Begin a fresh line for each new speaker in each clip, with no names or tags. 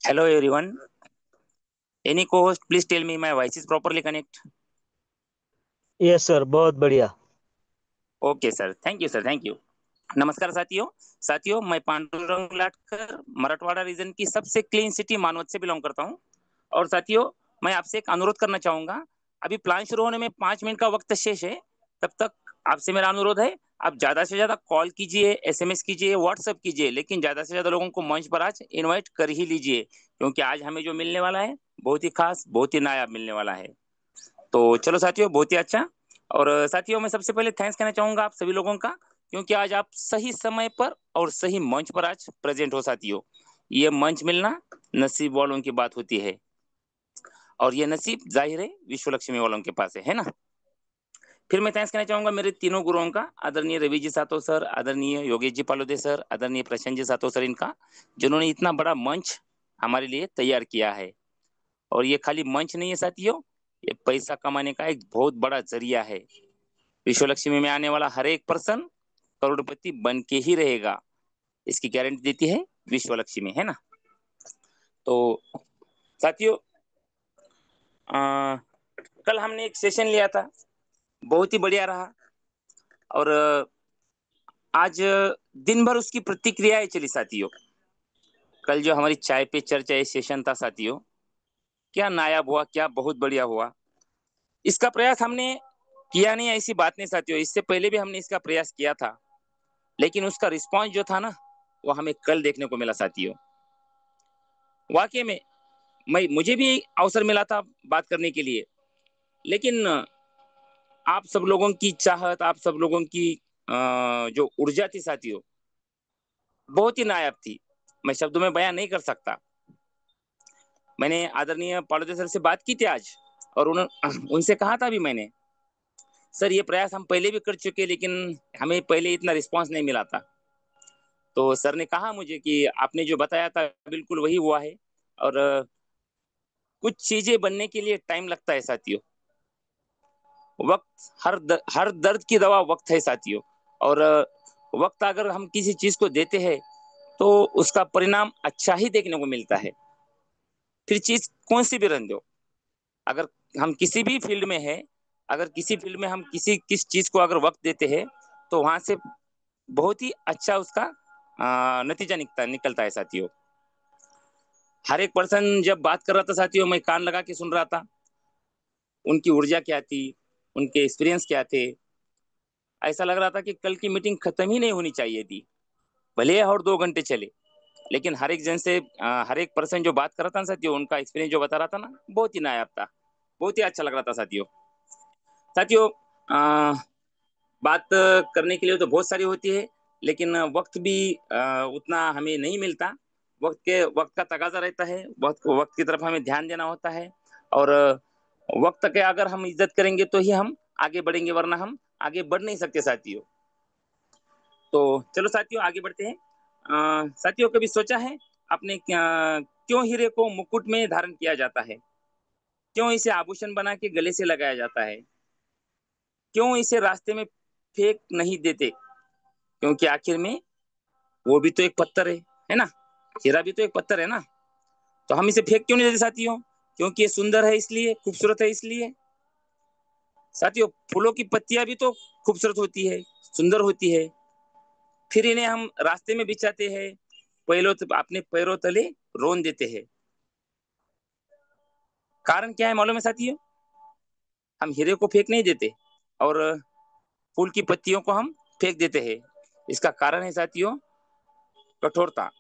Hello everyone. Any co-host, please tell me my voice is properly connect.
Yes sir, बहुत बढ़िया।
Okay sir, thank you sir, thank you. नमस्कार साथियों। साथियों, मैं Pandurang Latkar Marathwada reason की सबसे क्लीन सिटी मानवत से बिलोंग करता हूँ। और साथियों, मैं आपसे एक अनुरोध करना चाहूंगा। अभी प्लान शुरू होने में 5 मिनट का वक्त शेष है। तब तक आपसे मेरा अनुरोध है, आप ज्यादा से ज्यादा कॉल कीजिए, एसएमएस कीजिए, व्हाट्सएप कीजिए, लेकिन ज्यादा से ज्यादा लोगों को मंच पर आज इनवाइट कर ही लीजिए, क्योंकि आज हमें जो मिलने वाला है बहुत ही खास, बहुत ही नायाब मिलने वाला है। तो चलो साथियों, बहुत ही अच्छा। और साथियों, मैं सबसे पहले थैंक्स कहना चाहूंगा आप सभी लोगों का, क्योंकि आज आप सही समय पर और सही मंच पर आज प्रेजेंट हो साथियों। ये मंच मिलना नसीब वालों की बात होती है, और ये नसीब जाहिर है विश्व लक्ष्मी वालों के पास है ना। फिर मैं थैंक्स कहना चाहूंगा मेरे तीनों गुरुओं का, आदरणीय रवि जी सातो सर, आदरणीय योगेश जी पालोदे सर, आदरणीय प्रशांत जी सातो सर, इनका, जिन्होंने इतना बड़ा मंच हमारे लिए तैयार किया है। और ये खाली मंच नहीं है साथियों, ये पैसा कमाने का एक बहुत बड़ा जरिया है। विश्व लक्ष्मी में आने वाला हर एक पर्सन करोड़पति बन के ही रहेगा, इसकी गारंटी देती है विश्व लक्ष्मी, है ना। तो साथियों, कल हमने एक सेशन लिया था, बहुत ही बढ़िया रहा। और आज दिन भर उसकी प्रतिक्रियाएं चली साथियों। कल जो हमारी चाय पे चर्चा ये सेशन था साथियों, क्या नायाब हुआ, क्या बहुत बढ़िया हुआ। इसका प्रयास हमने किया नहीं, ऐसी बात नहीं साथियों, इससे पहले भी हमने इसका प्रयास किया था, लेकिन उसका रिस्पांस जो था ना, वो हमें कल देखने को मिला साथियों। वाकई में मुझे भी अवसर मिला था बात करने के लिए, लेकिन आप सब लोगों की चाहत, आप सब लोगों की जो ऊर्जा थी साथियों, बहुत ही नायाब थी। मैं शब्दों में बयान नहीं कर सकता। मैंने आदरणीय पालोदे सर से बात की थी आज, और उनसे कहा था भी मैंने, सर ये प्रयास हम पहले भी कर चुके, लेकिन हमें पहले इतना रिस्पांस नहीं मिला था। तो सर ने कहा मुझे कि आपने जो बताया था बिल्कुल वही हुआ है। और कुछ चीजें बनने के लिए टाइम लगता है साथियों। वक्त, हर दर्द की दवा वक्त है साथियों। और वक्त अगर हम किसी चीज को देते हैं तो उसका परिणाम अच्छा ही देखने को मिलता है। फिर चीज कौन सी भी रह दो, अगर हम किसी भी फील्ड में है, अगर किसी फील्ड में हम किस चीज को अगर वक्त देते हैं, तो वहां से बहुत ही अच्छा उसका नतीजा निकलता है साथियों। हर एक पर्सन जब बात कर रहा था साथियों, मैं कान लगा के सुन रहा था। उनकी ऊर्जा क्या थी, उनके एक्सपीरियंस क्या थे। ऐसा लग रहा था कि कल की मीटिंग खत्म ही नहीं होनी चाहिए थी, भले और 2 घंटे चले। लेकिन हर एक जन से हर एक पर्सन जो बात कर रहा था ना साथियों, उनका एक्सपीरियंस जो बता रहा था ना, बहुत ही नायाब था, बहुत ही अच्छा लग रहा था साथियों। साथियों, अ, बात करने के लिए तो बहुत सारी होती है, लेकिन वक्त भी उतना हमें नहीं मिलता। वक्त का तकाजा रहता है, वक्त की तरफ हमें ध्यान देना होता है। और वक्त के अगर हम इज्जत करेंगे तो ही हम आगे बढ़ेंगे, वरना हम आगे बढ़ नहीं सकते साथियों। तो चलो साथियों, आगे बढ़ते हैं। साथियों, कभी सोचा है आपने क्यों हीरे को मुकुट में धारण किया जाता है? क्यों इसे आभूषण बना के गले से लगाया जाता है? क्यों इसे रास्ते में फेंक नहीं देते? क्योंकि आखिर में वो भी तो एक पत्थर है ना। हीरा भी तो एक पत्थर है ना। तो हम इसे फेंक क्यों नहीं देते साथियों? क्योंकि ये सुंदर है इसलिए, खूबसूरत है इसलिए। साथियों, फूलों की पत्तियां भी तो खूबसूरत होती है, सुंदर होती है। फिर इन्हें हम रास्ते में बिछाते हैं, अपने पैरों तले रोन देते हैं। कारण क्या है मालूम है साथियों? हम हीरे को फेंक नहीं देते, और फूल की पत्तियों को हम फेंक देते हैं। इसका कारण है साथियों, कठोरता।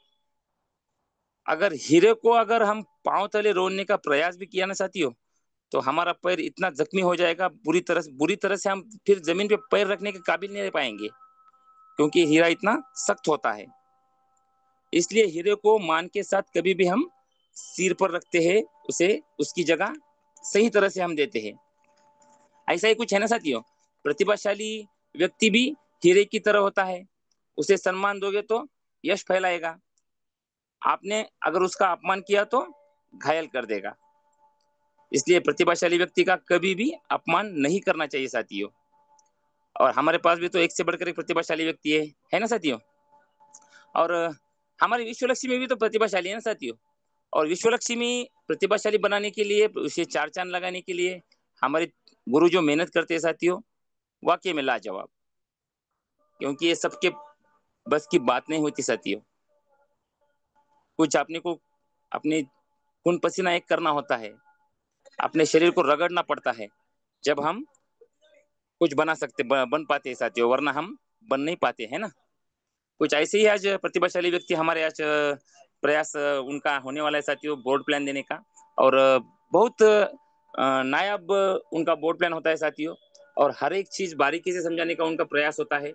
अगर हीरे को अगर हम पांव तले रोनने का प्रयास भी किया ना साथियों, तो हमारा पैर इतना जख्मी हो जाएगा, बुरी तरह से हम फिर जमीन पे पैर रखने के काबिल नहीं रह पाएंगे, क्योंकि हीरा इतना सख्त होता है। इसलिए हीरे को मान के साथ कभी भी हम सिर पर रखते हैं, उसे उसकी जगह सही तरह से हम देते हैं। ऐसा ही कुछ है ना साथियों। प्रतिभाशाली व्यक्ति भी हीरे की तरह होता है। उसे सम्मान दोगे तो यश फैलाएगा, आपने अगर उसका अपमान किया तो घायल कर देगा। इसलिए प्रतिभाशाली व्यक्ति का कभी भी अपमान नहीं करना चाहिए साथियों। और हमारे पास भी तो एक से बढ़कर एक प्रतिभाशाली व्यक्ति है ना साथियों। और हमारे विश्व लक्ष्मी में भी तो प्रतिभाशाली है ना साथियों। और विश्व लक्ष्मी प्रतिभाशाली बनाने के लिए, उसे चार चांद लगाने के लिए हमारे गुरु जो मेहनत करते हैं साथियों, वाकई में लाजवाब। क्योंकि ये सबके बस की बात नहीं होती साथियों। कुछ अपने को अपने खून पसीना एक करना होता है, अपने शरीर को रगड़ना पड़ता है, जब हम कुछ बना सकते बन पाते हैं साथियों, वरना हम बन नहीं पाते हैं ना। कुछ ऐसे ही आज प्रतिभाशाली व्यक्ति हमारे आज प्रयास उनका होने वाला है साथियों, बोर्ड प्लान देने का। और बहुत नायाब उनका बोर्ड प्लान होता है साथियों, और हर एक चीज बारीकी से समझाने का उनका प्रयास होता है।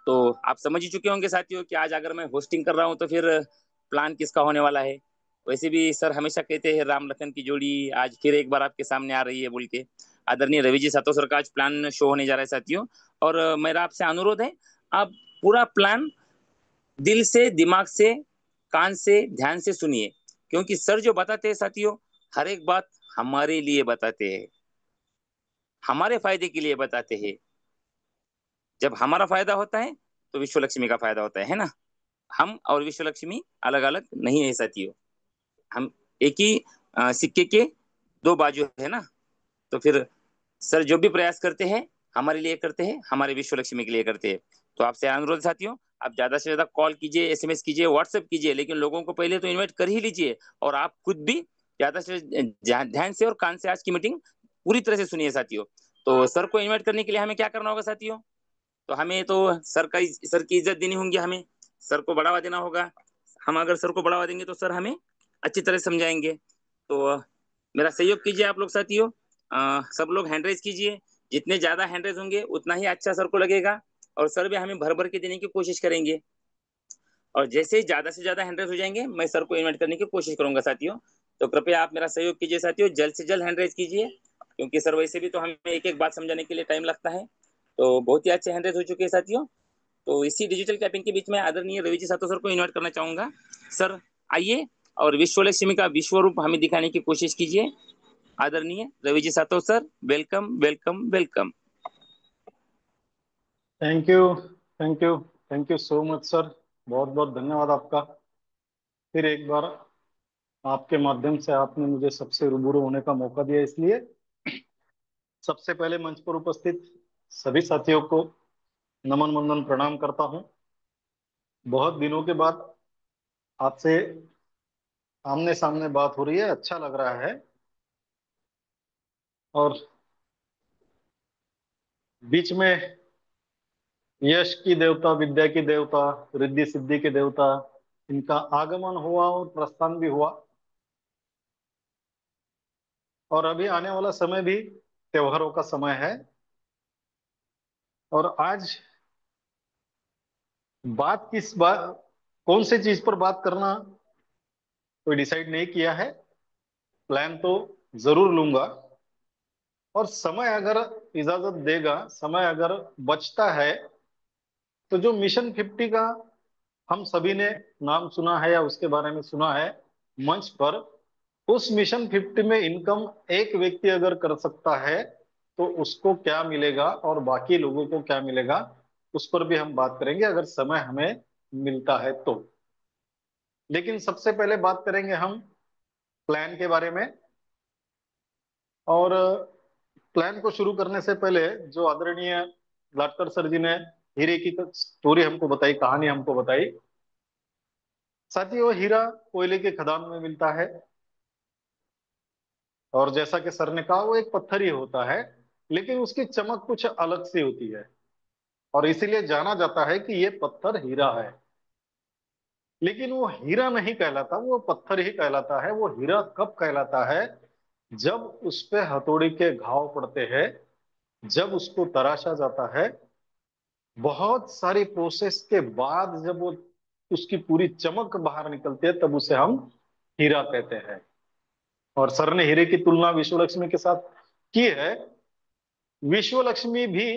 तो आप समझ ही चुके होंगे साथियों कि आज अगर मैं होस्टिंग कर रहा हूं तो फिर प्लान किसका होने वाला है। वैसे भी सर हमेशा कहते हैं राम लखन की जोड़ी आज फिर एक बार आपके सामने आ रही है बोल के। आदरणीय रवि जी सातो सर का आज प्लान शो होने जा रहा है साथियों। और मेरा आपसे अनुरोध है, आप पूरा प्लान दिल से, दिमाग से, कान से, ध्यान से सुनिए। क्योंकि सर जो बताते हैं साथियों, हर एक बात हमारे लिए बताते हैं, हमारे फायदे के लिए बताते हैं। जब हमारा फायदा होता है तो विश्व लक्ष्मी का फायदा होता है ना। हम और विश्व लक्ष्मी अलग अलग नहीं है साथियों, हम एक ही सिक्के के दो बाजू है ना। तो फिर सर जो भी प्रयास करते हैं हमारे लिए करते हैं, हमारे विश्व लक्ष्मी के लिए करते हैं। तो आपसे अनुरोध साथियों, आप ज्यादा से ज्यादा कॉल कीजिए, एसएमएस कीजिए, व्हाट्सएप कीजिए, लेकिन लोगों को पहले तो इनवाइट कर ही लीजिए। और आप खुद भी ज्यादा से ध्यान से और कान से आज की मीटिंग पूरी तरह से सुनिए साथियों। तो सर को इन्वाइट करने के लिए हमें क्या करना होगा साथियों? तो हमें तो सर की इज्जत देनी होगी, हमें सर को बढ़ावा देना होगा। हम अगर सर को बढ़ावा देंगे तो सर हमें अच्छी तरह समझाएंगे। तो मेरा सहयोग कीजिए आप लोग साथियों। सब लोग हैंड रेज कीजिए। जितने ज्यादा हैंड रेज होंगे उतना ही अच्छा सर को लगेगा, और सर भी हमें भर भर के देने की कोशिश करेंगे। और जैसे ही ज्यादा से ज्यादा हैंड रेज हो जाएंगे मैं सर को इन्वाइट करने की कोशिश करूंगा साथियों। तो कृपया आप मेरा सहयोग कीजिए साथियों, जल्द से जल्द हैंड रेज कीजिए। क्योंकि सर वैसे भी तो हमें एक एक बात समझाने के लिए टाइम लगता है। तो बहुत ही अच्छे हैंड रेज हो चुके हैं साथियों। तो इसी डिजिटल कैपिंग के बीच में आदरणीय रवि जी सातो सर को इन्वाइट करना चाहूंगा। सर आइए और विश्व लक्ष्मी का विश्व रूप हमें दिखाने की कोशिश कीजिए। आदरणीय रवि जी सातो sir, welcome welcome welcome.
Thank you, thank you, thank you so much sir. बहुत बहुत धन्यवाद आपका। फिर एक बार आपके माध्यम से आपने मुझे सबसे रूबरू होने का मौका दिया, इसलिए सबसे पहले मंच पर उपस्थित सभी साथियों को नमन वंदन प्रणाम करता हूं। बहुत दिनों के बाद आपसे आमने सामने बात हो रही है, अच्छा लग रहा है। और बीच में यश की देवता, विद्या की देवता, रिद्धि सिद्धि के देवता, इनका आगमन हुआ और प्रस्थान भी हुआ। और अभी आने वाला समय भी त्योहारों का समय है। और आज बात कौन सी चीज पर बात करना कोई डिसाइड नहीं किया है। प्लान तो जरूर लूंगा, और समय अगर इजाजत देगा, समय अगर बचता है, तो जो मिशन 50 का हम सभी ने नाम सुना है या उसके बारे में सुना है मंच पर, उस मिशन 50 में इनकम एक व्यक्ति अगर कर सकता है तो उसको क्या मिलेगा और बाकी लोगों को क्या मिलेगा, उस पर भी हम बात करेंगे अगर समय हमें मिलता है तो। लेकिन सबसे पहले बात करेंगे हम प्लान के बारे में। और प्लान को शुरू करने से पहले जो आदरणीय लाटकर सर जी ने हीरे की स्टोरी हमको बताई, कहानी हमको बताई, साथियों हीरा कोयले के खदान में मिलता है। और जैसा कि सर ने कहा, वो एक पत्थर ही होता है, लेकिन उसकी चमक कुछ अलग सी होती है, और इसीलिए जाना जाता है कि ये पत्थर हीरा है। लेकिन वो हीरा नहीं कहलाता, वो पत्थर ही कहलाता है। वो हीरा कब कहलाता है? जब उस पे हथौड़ी के घाव पड़ते हैं, जब उसको तराशा जाता है, बहुत सारी प्रोसेस के बाद जब वो उसकी पूरी चमक बाहर निकलती है, तब उसे हम हीरा कहते हैं। और सर ने हीरे की तुलना विश्व लक्ष्मी के साथ की है। विश्व लक्ष्मी भी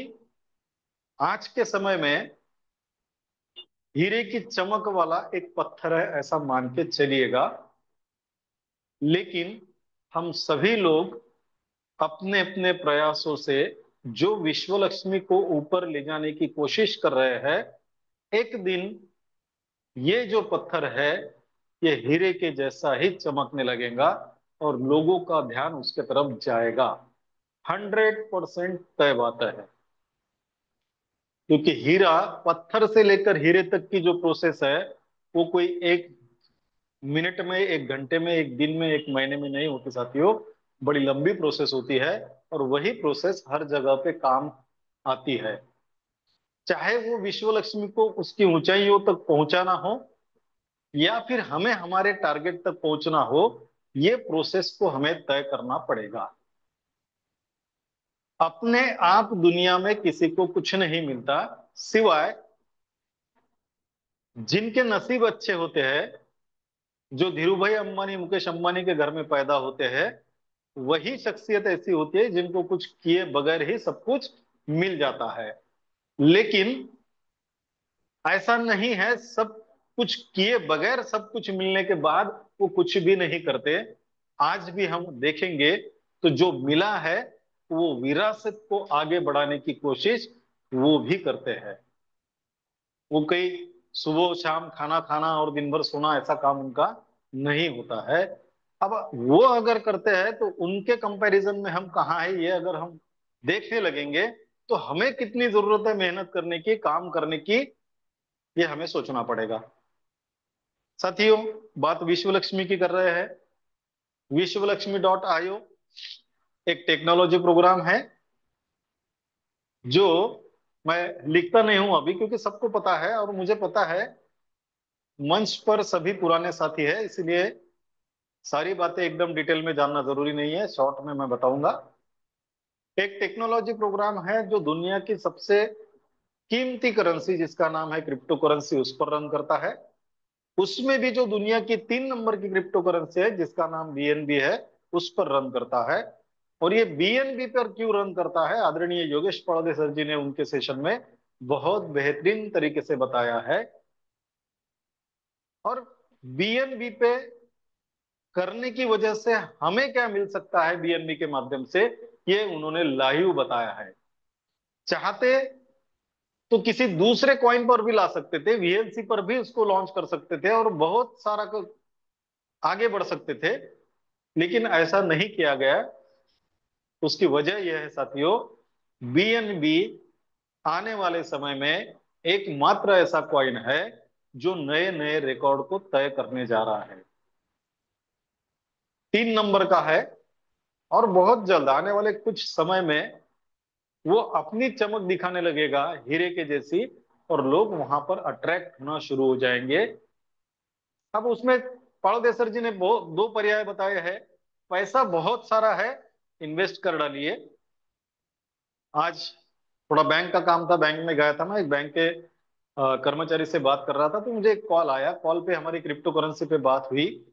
आज के समय में हीरे की चमक वाला एक पत्थर है, ऐसा मान के चलिएगा। लेकिन हम सभी लोग अपने अपने प्रयासों से जो विश्व लक्ष्मी को ऊपर ले जाने की कोशिश कर रहे हैं, एक दिन ये जो पत्थर है ये हीरे के जैसा ही चमकने लगेगा और लोगों का ध्यान उसके तरफ जाएगा। 100% तय बात है। क्योंकि हीरा, पत्थर से लेकर हीरे तक की जो प्रोसेस है, वो कोई एक मिनट में, एक घंटे में, एक दिन में, एक महीने में नहीं होती साथियों। बड़ी लंबी प्रोसेस होती है और वही प्रोसेस हर जगह पे काम आती है। चाहे वो विश्व लक्ष्मी को उसकी ऊंचाइयों तक पहुंचाना हो या फिर हमें हमारे टारगेट तक पहुंचना हो, ये प्रोसेस को हमें तय करना पड़ेगा। अपने आप दुनिया में किसी को कुछ नहीं मिलता, सिवाय जिनके नसीब अच्छे होते हैं, जो धीरू भाई अंबानी, मुकेश अंबानी के घर में पैदा होते हैं। वही शख्सियत ऐसी होती है जिनको कुछ किए बगैर ही सब कुछ मिल जाता है। लेकिन ऐसा नहीं है, सब कुछ किए बगैर सब कुछ मिलने के बाद वो कुछ भी नहीं करते। आज भी हम देखेंगे तो जो मिला है वो विरासत को आगे बढ़ाने की कोशिश वो भी करते हैं। वो कई सुबह शाम खाना खाना और दिन भर सोना, ऐसा काम उनका नहीं होता है। अब वो अगर करते हैं तो उनके कंपैरिजन में हम कहाँ है, ये अगर हम देखने लगेंगे तो हमें कितनी जरूरत है मेहनत करने की, काम करने की, ये हमें सोचना पड़ेगा। साथियों, बात विश्व लक्ष्मी की कर रहे हैं। विश्व लक्ष्मी .io एक टेक्नोलॉजी प्रोग्राम है जो मैं लिखता नहीं हूं अभी, क्योंकि सबको पता है और मुझे पता है मंच पर सभी पुराने साथी है, इसलिए सारी बातें एकदम डिटेल में जानना जरूरी नहीं है, शॉर्ट में मैं बताऊंगा। एक टेक्नोलॉजी प्रोग्राम है जो दुनिया की सबसे कीमती करेंसी, जिसका नाम है क्रिप्टो करेंसी, उस पर रन करता है। उसमें भी जो दुनिया की 3 नंबर की क्रिप्टो करेंसी है, जिसका नाम बीएनबी है, उस पर रन करता है। और ये बीएनबी पर क्यों रन करता है, आदरणीय योगेश पड़दे सर जी ने उनके सेशन में बहुत बेहतरीन तरीके से बताया है। और बीएनबी पे करने की वजह से हमें क्या मिल सकता है बीएनबी के माध्यम से, ये उन्होंने लाइव बताया है। चाहते तो किसी दूसरे कॉइन पर भी ला सकते थे, वीएलसी पर भी उसको लॉन्च कर सकते थे और बहुत सारा आगे बढ़ सकते थे, लेकिन ऐसा नहीं किया गया। उसकी वजह यह है साथियों, बीएनबी आने वाले समय में एकमात्र ऐसा कॉइन है जो नए नए रिकॉर्ड को तय करने जा रहा है। 3 नंबर का है और बहुत जल्द आने वाले कुछ समय में वो अपनी चमक दिखाने लगेगा हीरे के जैसी, और लोग वहां पर अट्रैक्ट होना शुरू हो जाएंगे। अब उसमें पाड़देसर जी ने दो पर्याय बताए हैं। पैसा बहुत सारा है, इन्वेस्ट कर डालिए। आज थोड़ा बैंक का काम था, बैंक में गया था मैं, एक बैंक के कर्मचारी से बात कर रहा था, तो मुझे एक कॉल आया। कॉल पे हमारी क्रिप्टो करेंसी पे बात हुई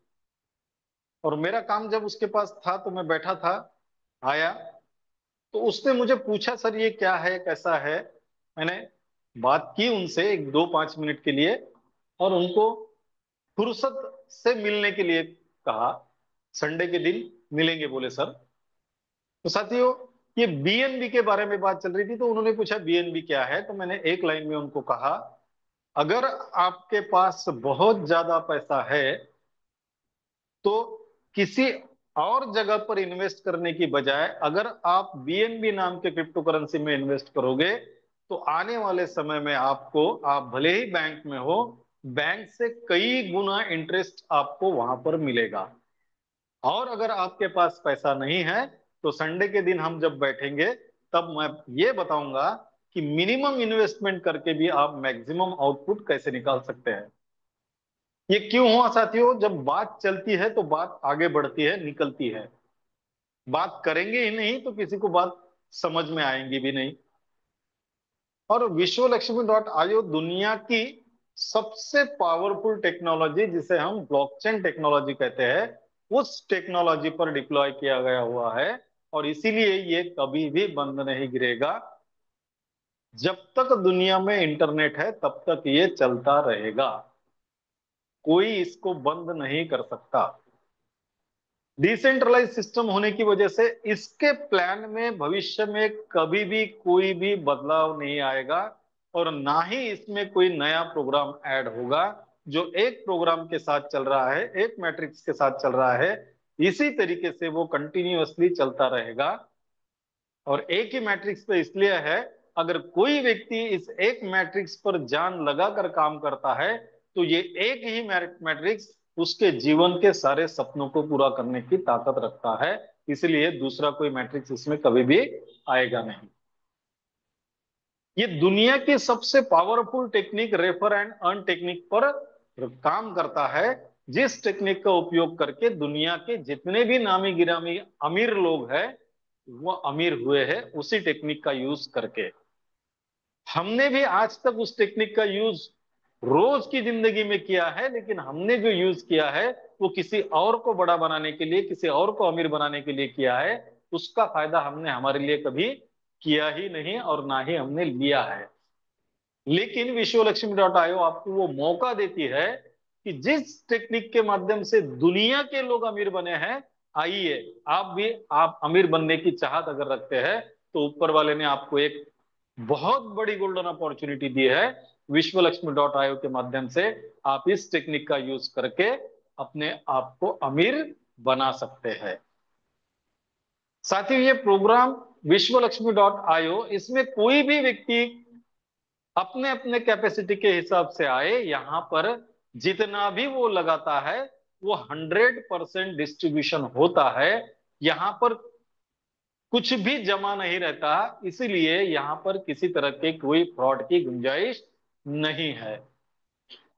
और मेरा काम जब उसके पास था तो मैं बैठा था, आया तो उसने मुझे पूछा, सर ये क्या है, कैसा है। मैंने बात की उनसे एक दो 5 मिनट के लिए और उनको फुर्सत से मिलने के लिए कहा। संडे के दिन मिलेंगे बोले सर। तो साथियों, ये बीएनबी के बारे में बात चल रही थी, तो उन्होंने पूछा बीएनबी क्या है, तो मैंने एक लाइन में उनको कहा, अगर आपके पास बहुत ज्यादा पैसा है तो किसी और जगह पर इन्वेस्ट करने की बजाय अगर आप बीएनबी नाम के क्रिप्टो करेंसी में इन्वेस्ट करोगे तो आने वाले समय में आपको, आप भले ही बैंक में हो, बैंक से कई गुना इंटरेस्ट आपको वहां पर मिलेगा। और अगर आपके पास पैसा नहीं है तो संडे के दिन हम जब बैठेंगे तब मैं ये बताऊंगा कि मिनिमम इन्वेस्टमेंट करके भी आप मैक्सिमम आउटपुट कैसे निकाल सकते हैं। ये क्यों हुआ साथियों, जब बात चलती है तो बात आगे बढ़ती है, निकलती है। बात करेंगे ही नहीं तो किसी को बात समझ में आएंगी भी नहीं। और विश्व लक्ष्मी .io दुनिया की सबसे पावरफुल टेक्नोलॉजी, जिसे हम ब्लॉकचेन टेक्नोलॉजी कहते हैं, उस टेक्नोलॉजी पर डिप्लॉय किया गया हुआ है। और इसीलिए ये कभी भी बंद नहीं गिरेगा। जब तक दुनिया में इंटरनेट है तब तक ये चलता रहेगा, कोई इसको बंद नहीं कर सकता। डिसेंट्रलाइज सिस्टम होने की वजह से इसके प्लान में भविष्य में कभी भी कोई भी बदलाव नहीं आएगा और ना ही इसमें कोई नया प्रोग्राम ऐड होगा। जो एक प्रोग्राम के साथ चल रहा है, एक मैट्रिक्स के साथ चल रहा है, इसी तरीके से वो कंटिन्यूअसली चलता रहेगा। और एक ही मैट्रिक्स पे इसलिए है, अगर कोई व्यक्ति इस एक मैट्रिक्स पर जान लगाकर काम करता है तो ये एक ही मैट्रिक्स उसके जीवन के सारे सपनों को पूरा करने की ताकत रखता है। इसलिए दूसरा कोई मैट्रिक्स इसमें कभी भी आएगा नहीं। ये दुनिया की सबसे powerful technique refer and earn technique पर काम करता है, जिस टेक्निक का उपयोग करके दुनिया के जितने भी नामी गिरामी अमीर लोग हैं वो अमीर हुए हैं, उसी टेक्निक का यूज करके। हमने भी आज तक उस टेक्निक का यूज रोज की जिंदगी में किया है, लेकिन हमने जो यूज किया है वो किसी और को बड़ा बनाने के लिए, किसी और को अमीर बनाने के लिए किया है। उसका फायदा हमने हमारे लिए कभी किया ही नहीं और ना ही हमने लिया है। लेकिन विश्वलक्ष्मी.io आपको वो मौका देती है कि जिस टेक्निक के माध्यम से दुनिया के लोग अमीर बने हैं, आइए आप भी, आप अमीर बनने की चाहत अगर रखते हैं तो ऊपर वाले ने आपको एक बहुत बड़ी गोल्डन अपॉर्चुनिटी दी है। विश्वलक्ष्मी.io के माध्यम से आप इस टेक्निक का यूज करके अपने आप को अमीर बना सकते हैं। साथियों, ये प्रोग्राम विश्वलक्ष्मी.io, इसमें कोई भी व्यक्ति अपने अपने कैपेसिटी के हिसाब से आए, यहां पर जितना भी वो लगाता है वो 100% डिस्ट्रीब्यूशन होता है। यहां पर कुछ भी जमा नहीं रहता, इसीलिए यहां पर किसी तरह के कोई फ्रॉड की गुंजाइश नहीं है।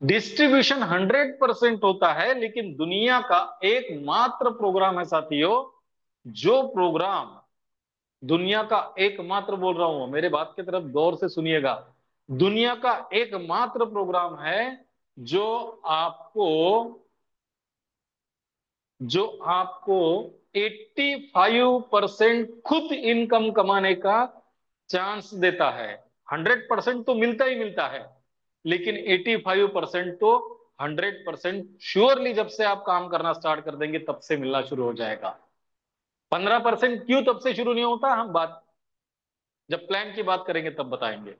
डिस्ट्रीब्यूशन 100% होता है, लेकिन दुनिया का एकमात्र प्रोग्राम है साथियों, जो प्रोग्राम दुनिया का एकमात्र, बोल रहा हूं मेरे बात की तरफ गौर से सुनिएगा, दुनिया का एकमात्र प्रोग्राम है जो आपको जो आपको 85% खुद इनकम कमाने का चांस देता है। 100% तो मिलता ही मिलता है, लेकिन 85% तो 100% श्योरली जब से आप काम करना स्टार्ट कर देंगे तब से मिलना शुरू हो जाएगा। 15% क्यों तब से शुरू नहीं होता, हम बात जब प्लान की बात करेंगे तब बताएंगे।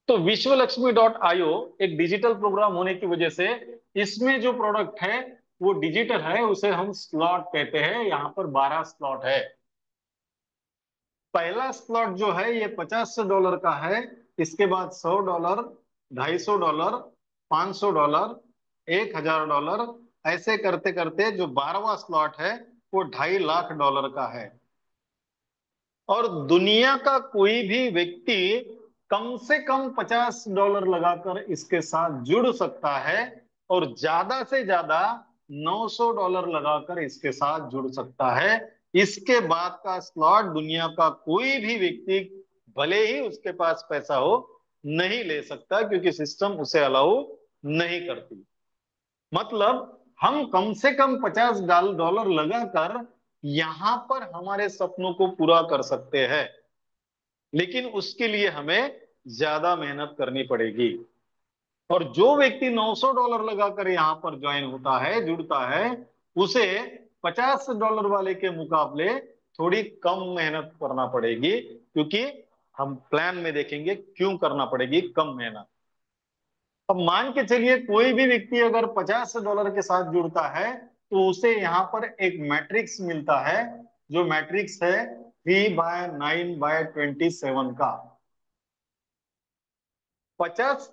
तो विश्वलक्ष्मी.io एक डिजिटल प्रोग्राम होने की वजह से इसमें जो प्रोडक्ट है वो डिजिटल है, उसे हम स्लॉट कहते हैं। यहां पर 12 स्लॉट है। पहला स्लॉट जो है ये $50 का है, इसके बाद $100, $250, $500, $1000, ऐसे करते करते जो 12वां स्लॉट है वो $2.5 लाख का है। और दुनिया का कोई भी व्यक्ति कम से कम $50 लगाकर इसके साथ जुड़ सकता है और ज्यादा से ज्यादा $900 लगाकर इसके साथ जुड़ सकता है। इसके बाद का स्लॉट दुनिया का कोई भी व्यक्ति, भले ही उसके पास पैसा हो, नहीं ले सकता, क्योंकि सिस्टम उसे अलाउ नहीं करती। मतलब हम कम से कम $50 लगाकर यहां पर हमारे सपनों को पूरा कर सकते हैं, लेकिन उसके लिए हमें ज्यादा मेहनत करनी पड़ेगी। और जो व्यक्ति $900 लगाकर यहां पर ज्वाइन होता है, जुड़ता है, उसे $50 वाले के मुकाबले थोड़ी कम मेहनत करना पड़ेगी, क्योंकि हम प्लान में देखेंगे क्यों करना पड़ेगी कम मेहनत। अब मान के चलिए कोई भी व्यक्ति अगर $50 के साथ जुड़ता है तो उसे यहाँ पर एक मैट्रिक्स मिलता है, जो मैट्रिक्स है 3/9/27 का। 50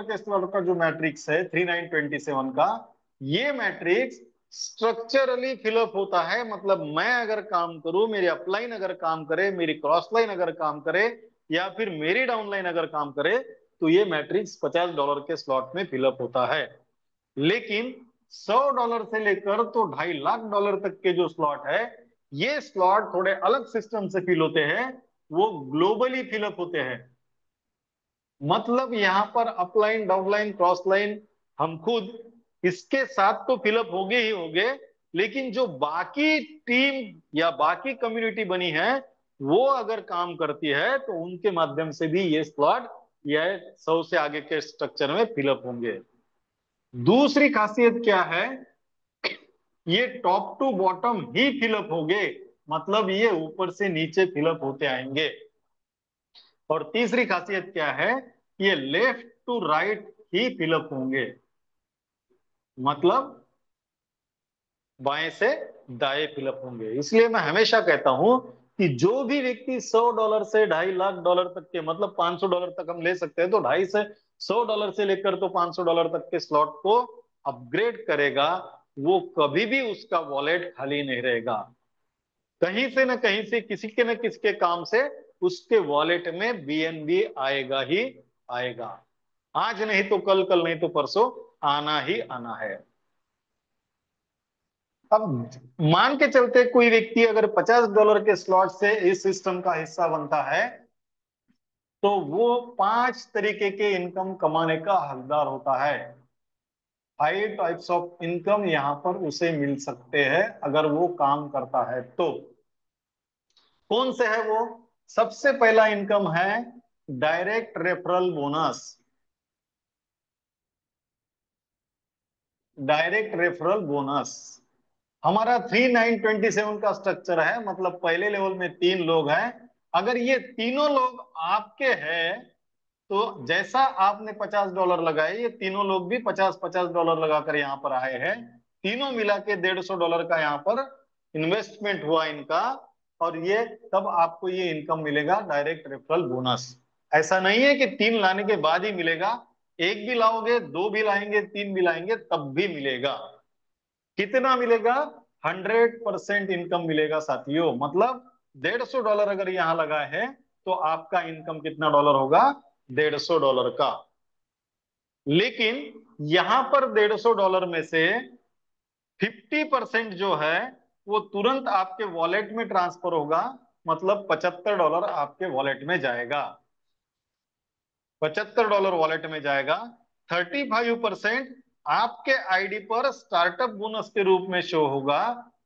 के स्लॉट का जो मैट्रिक्स है 3927 का, ये मैट्रिक्स स्ट्रक्चरली फिलअप होता है। मतलब मैं अगर काम करूं, मेरी अपलाइन अगर काम करे, मेरी क्रॉस लाइन अगर काम करे, या फिर मेरी डाउनलाइन अगर काम करे, तो ये मैट्रिक्स $50 के स्लॉट में फिलअप होता है। लेकिन $100 से लेकर तो $2.5 लाख तक के जो स्लॉट है, ये स्लॉट थोड़े अलग सिस्टम से फिल होते हैं, वो ग्लोबली फिलअप होते हैं। मतलब यहां पर अपलाइन, डाउनलाइन, क्रॉस लाइन हम खुद इसके साथ तो फिलअप होंगे ही होंगे, लेकिन जो बाकी टीम या बाकी कम्युनिटी बनी है वो अगर काम करती है तो उनके माध्यम से भी ये स्लॉट या 100 से आगे के स्ट्रक्चर में फिलअप होंगे। दूसरी खासियत क्या है, ये टॉप टू बॉटम ही फिलअप होंगे, मतलब ये ऊपर से नीचे फिलअप होते आएंगे। और तीसरी खासियत क्या है, ये लेफ्ट टू राइट ही फिलअप होंगे, मतलब बाएं से दाएं फिलअप होंगे। इसलिए मैं हमेशा कहता हूं कि जो भी व्यक्ति $100 से $2.5 लाख तक के, मतलब $500 तक हम ले सकते हैं, तो 2.5 से $100 से लेकर तो $500 तक के स्लॉट को अपग्रेड करेगा, वो कभी भी उसका वॉलेट खाली नहीं रहेगा। कहीं से न कहीं से, किसी के न किसी के काम से उसके वॉलेट में बीएनबी आएगा ही आएगा। आज नहीं तो कल, कल नहीं तो परसों आना ही आना है। अब मान के चलते कोई व्यक्ति अगर $50 के स्लॉट से इस सिस्टम का हिस्सा बनता है, तो वो 5 तरीके के इनकम कमाने का हकदार होता है। 5 टाइप्स ऑफ इनकम यहां पर उसे मिल सकते हैं अगर वो काम करता है तो। कौन से है वो? सबसे पहला इनकम है direct referral bonus. Direct referral bonus हमारा 3927 का स्ट्रक्चर है, मतलब पहले लेवल में 3 लोग हैं। अगर ये तीनों लोग आपके हैं, तो जैसा आपने $50 लगाए, ये तीनों लोग भी 50-50 लगाकर यहाँ पर आए हैं। तीनों मिला के $150 का यहाँ पर इन्वेस्टमेंट हुआ इनका, और ये तब आपको ये इनकम मिलेगा, डायरेक्ट रेफरल बोनस। ऐसा नहीं है कि 3 लाने के बाद ही मिलेगा, एक भी लाओगे, 2 भी लाएंगे, 3 भी लाएंगे, तब भी मिलेगा। कितना मिलेगा? 100% इनकम मिलेगा साथियों। मतलब $150 अगर यहां लगा है, तो आपका इनकम कितना डॉलर होगा? $150 का। लेकिन यहां पर $150 में से 50% जो है वो तुरंत आपके वॉलेट में ट्रांसफर होगा, मतलब $75 आपके वॉलेट में जाएगा। $75 वॉलेट में जाएगा। 35% आपके आईडी पर स्टार्टअप बोनस के रूप में शो होगा।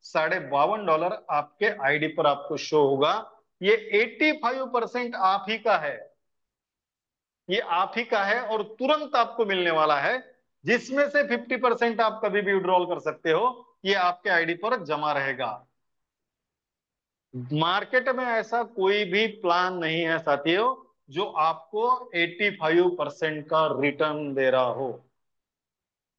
$52.5 आपके आईडी पर आपको शो होगा। ये 85% आप ही का है, ये आप ही का है और तुरंत आपको मिलने वाला है, जिसमें से 50% आप कभी भी विड्रॉल कर सकते हो। ये आपके आईडी पर जमा रहेगा। मार्केट में ऐसा कोई भी प्लान नहीं है साथियों जो आपको 85% का रिटर्न दे रहा हो।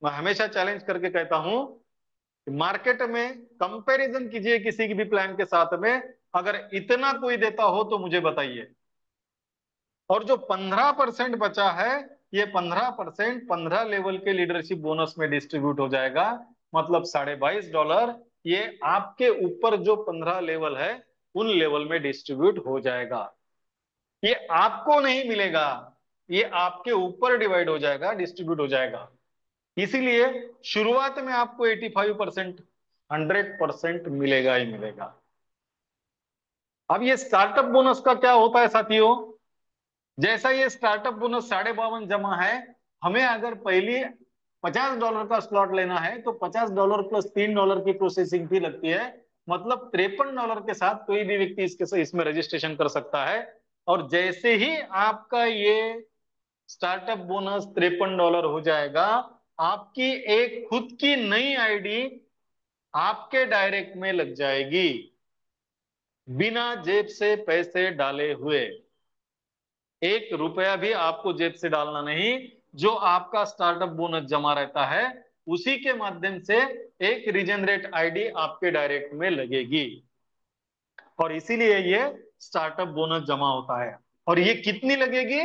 मैं हमेशा चैलेंज करके कहता हूं कि मार्केट में कंपैरिजन कीजिए किसी की भी प्लान के साथ में, अगर इतना कोई देता हो तो मुझे बताइए। और जो 15% बचा है, ये 15% 15 लेवल के लीडरशिप बोनस में डिस्ट्रीब्यूट हो जाएगा, मतलब $22.5। ये आपके ऊपर जो 15 लेवल है उन लेवल में डिस्ट्रीब्यूट हो जाएगा। ये आपको नहीं मिलेगा, ये आपके ऊपर डिवाइड हो जाएगा, डिस्ट्रीब्यूट हो जाएगा। इसीलिए शुरुआत में आपको 85%, 100% मिलेगा ही मिलेगा। अब ये स्टार्टअप बोनस का क्या होता है साथियों? जैसा ये स्टार्टअप बोनस 52.5 जमा है, हमें अगर पहली $50 का स्लॉट लेना है तो $50 प्लस $3 की प्रोसेसिंग फी लगती है, मतलब $53 के साथ कोई भी व्यक्ति इसमें रजिस्ट्रेशन कर सकता है। और जैसे ही आपका ये स्टार्टअप बोनस $53 हो जाएगा, आपकी एक खुद की नई आईडी आपके डायरेक्ट में लग जाएगी, बिना जेब से पैसे डाले हुए। $1 भी आपको जेब से डालना नहीं, जो आपका स्टार्टअप बोनस जमा रहता है उसी के माध्यम से एक रीजनरेट आईडी आपके डायरेक्ट में लगेगी, और इसीलिए ये स्टार्टअप बोनस जमा होता है। और ये कितनी लगेगी?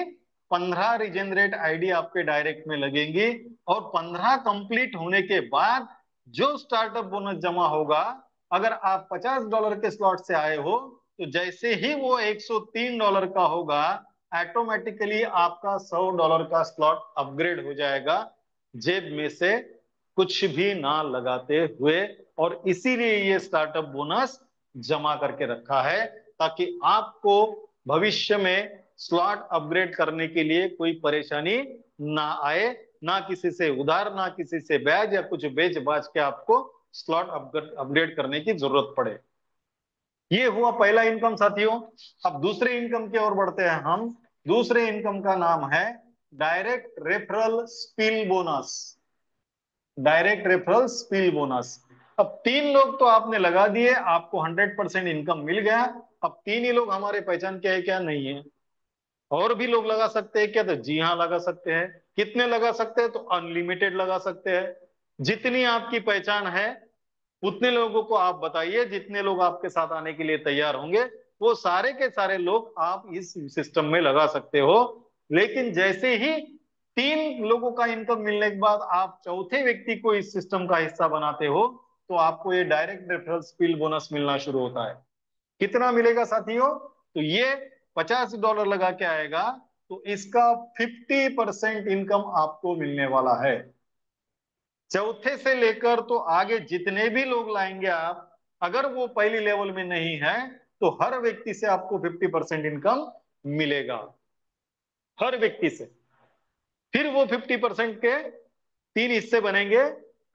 15 रीजनरेट आईडी आपके डायरेक्ट में लगेंगी, और 15 कंप्लीट होने के बाद जो स्टार्टअप बोनस जमा होगा, अगर आप $50 के स्लॉट से आए हो, तो जैसे ही वो $103 का होगा, ऑटोमेटिकली आपका $100 का स्लॉट अपग्रेड हो जाएगा, जेब में से कुछ भी ना लगाते हुए। और इसीलिए ये स्टार्टअप बोनस जमा करके रखा है, ताकि आपको भविष्य में स्लॉट अपग्रेड करने के लिए कोई परेशानी ना आए, ना किसी से उधार, ना किसी से ब्याज या कुछ बेच बाज के आपको स्लॉट अपग्रेड करने की जरूरत पड़े। ये हुआ पहला इनकम साथियों। अब दूसरे इनकम की ओर बढ़ते हैं हम। दूसरे इनकम का नाम है direct referral spill bonus. Direct referral spill bonus. अब 3 लोग तो आपने लगा दिए, आपको 100% इनकम मिल गया। अब 3 ही लोग हमारे पहचान के है क्या? नहीं है। और भी लोग लगा सकते हैं क्या? तो जी हाँ, लगा सकते हैं। कितने लगा सकते हैं? तो अनलिमिटेड लगा सकते हैं। जितनी आपकी पहचान है उतने लोगों को आप बताइए, जितने लोग आपके साथ आने के लिए तैयार होंगे वो सारे के सारे लोग आप इस सिस्टम में लगा सकते हो। लेकिन जैसे ही 3 लोगों का इनकम मिलने के बाद आप चौथे व्यक्ति को इस सिस्टम का हिस्सा बनाते हो, तो आपको ये डायरेक्ट रेफरल स्पिल बोनस मिलना शुरू होता है। कितना मिलेगा साथियों? तो ये $50 लगा के आएगा, तो इसका 50% इनकम आपको मिलने वाला है। चौथे से लेकर तो आगे जितने भी लोग लाएंगे आप, अगर वो पहली लेवल में नहीं है तो हर व्यक्ति से आपको 50% इनकम मिलेगा, हर व्यक्ति से। फिर वो 50% के 3 हिस्से बनेंगे,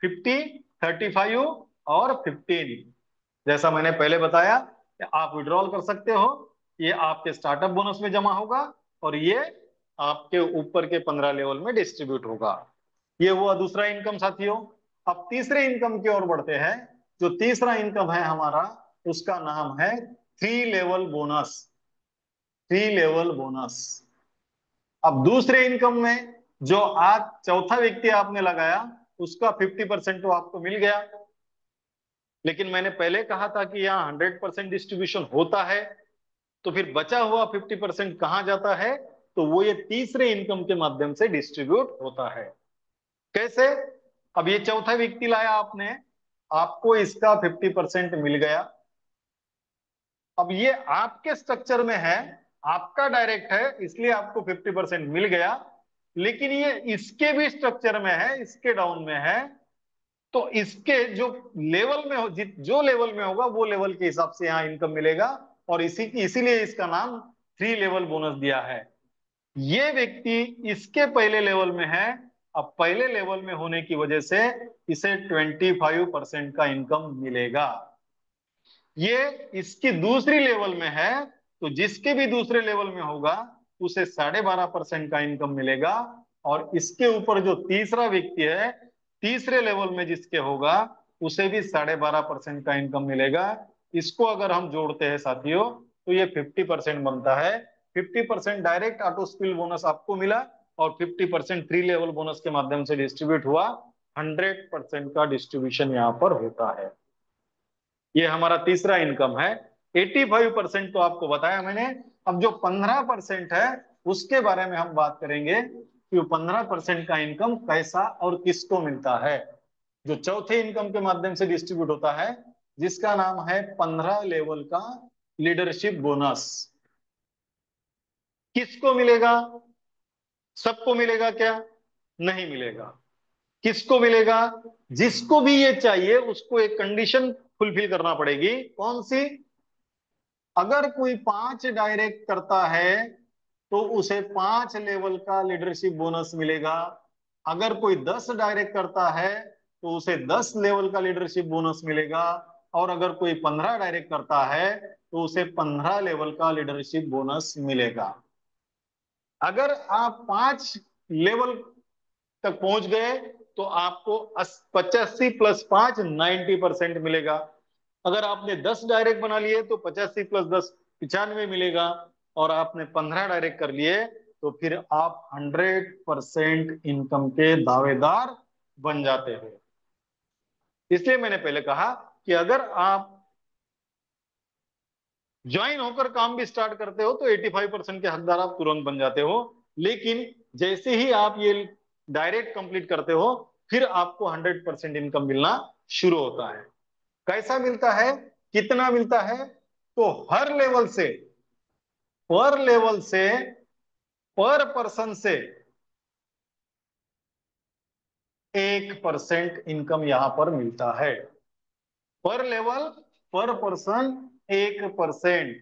50, 35 और 15। जैसा मैंने पहले बताया कि आप विड्रॉल कर सकते हो, ये आपके स्टार्टअप बोनस में जमा होगा और ये आपके ऊपर के 15 लेवल में डिस्ट्रीब्यूट होगा। ये हुआ दूसरा इनकम साथियों। अब तीसरे इनकम की ओर बढ़ते हैं। जो तीसरा इनकम है हमारा, उसका नाम है 3 लेवल बोनस। 3 level bonus. अब दूसरे इनकम में जो आज चौथा व्यक्ति आपने लगाया उसका 50% तो आपको मिल गया, लेकिन मैंने पहले कहा था कि यहाँ 100% डिस्ट्रीब्यूशन होता है, तो फिर बचा हुआ 50% कहाँ जाता है? तो वो ये तीसरे इनकम के माध्यम से डिस्ट्रीब्यूट होता है। कैसे? अब ये चौथा व्यक्ति लाया आपने, आपको इसका 50% मिल गया। अब ये आपके स्ट्रक्चर में है, आपका डायरेक्ट है, इसलिए आपको 50% मिल गया। लेकिन ये इसके भी स्ट्रक्चर में है, इसके डाउन में है, तो इसके जो लेवल में हो, जो लेवल में होगा वो लेवल के हिसाब से यहाँ इनकम मिलेगा। और इसीलिए इसका नाम 3 लेवल बोनस दिया है। ये व्यक्ति इसके पहले लेवल में है, अब पहले लेवल में होने की वजह से इसे 25% का इनकम मिलेगा। ये इसकी दूसरी लेवल में है, तो जिसके भी दूसरे लेवल में होगा उसे 12.5% का इनकम मिलेगा। और इसके ऊपर जो तीसरा व्यक्ति है, तीसरे लेवल में जिसके होगा उसे भी 12.5% का इनकम मिलेगा। इसको अगर हम जोड़ते हैं साथियों तो ये 50% बनता है। 50% डायरेक्ट ऑटो स्पिल बोनस आपको मिला और 50% 3 लेवल बोनस के माध्यम से डिस्ट्रीब्यूट हुआ। 100% का डिस्ट्रीब्यूशन यहाँ पर होता है। ये हमारा तीसरा इनकम है। 85% तो आपको बताया मैंने। अब जो 15% है उसके बारे में हम बात करेंगे कि 15% का इनकम कैसा और किसको मिलता है, जो चौथे इनकम के माध्यम से डिस्ट्रीब्यूट होता है, जिसका नाम है 15 लेवल का लीडरशिप बोनस। किसको मिलेगा? सबको मिलेगा क्या? नहीं मिलेगा। किसको मिलेगा? जिसको भी ये चाहिए उसको एक कंडीशन फुलफिल करना पड़ेगी। कौन सी? अगर कोई 5 डायरेक्ट करता है तो उसे 5 लेवल का लीडरशिप बोनस मिलेगा। अगर कोई 10 डायरेक्ट करता है तो उसे 10 लेवल का लीडरशिप बोनस मिलेगा। और अगर कोई 15 डायरेक्ट करता है तो उसे 15 लेवल का लीडरशिप बोनस मिलेगा। अगर आप 5 लेवल तक पहुंच गए तो आपको 85 + 5 90% मिलेगा। अगर आपने 10 डायरेक्ट बना लिए तो 85 + 10 95 मिलेगा। और आपने 15 डायरेक्ट कर लिए तो फिर आप 100% इनकम के दावेदार बन जाते हो। इसलिए मैंने पहले कहा कि अगर आप ज्वाइन होकर काम भी स्टार्ट करते हो तो 85% के हकदार आप तुरंत बन जाते हो। लेकिन जैसे ही आप ये डायरेक्ट कंप्लीट करते हो फिर आपको 100% इनकम मिलना शुरू होता है। कैसा मिलता है? कितना मिलता है? तो हर लेवल से, पर लेवल से, पर पर्सन से 1% इनकम यहां पर मिलता है। पर लेवल, पर पर्सन 1%।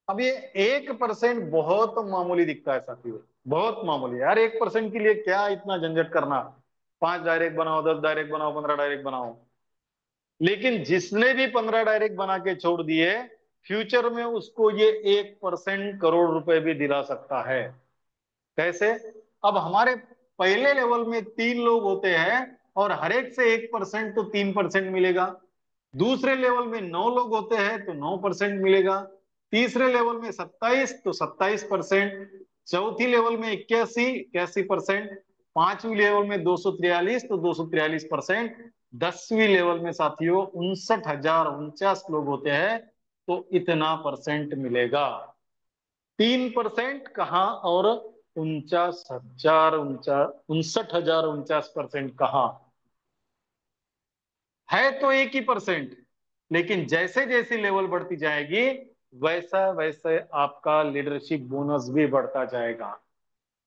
अब ये 1% बहुत मामूली दिखता है साथियों, बहुत मामूली। यार 1% के लिए क्या इतना झंझट करना? 5 डायरेक्ट बनाओ, 10 डायरेक्ट बनाओ, 15 डायरेक्ट बनाओ। लेकिन जिसने भी 15 डायरेक्ट बना के छोड़ दिए, फ्यूचर में उसको ये 1% करोड़ रुपए भी दिला सकता है। कैसे? अब हमारे पहले लेवल में 3 लोग होते हैं और हर एक से 1% तो 3% मिलेगा। दूसरे लेवल में 9 लोग होते हैं तो 9% मिलेगा। तीसरे लेवल में 27, तो 27%। चौथी लेवल में 81%। पांचवी लेवल में 243, तो 243%। 10वीं लेवल में साथियों 59,049 लोग होते हैं, तो इतना परसेंट मिलेगा। 3% कहाँ, और 59,049 कहाँ है? तो एक ही परसेंट, लेकिन जैसे जैसे लेवल बढ़ती जाएगी वैसा वैसे आपका लीडरशिप बोनस भी बढ़ता जाएगा।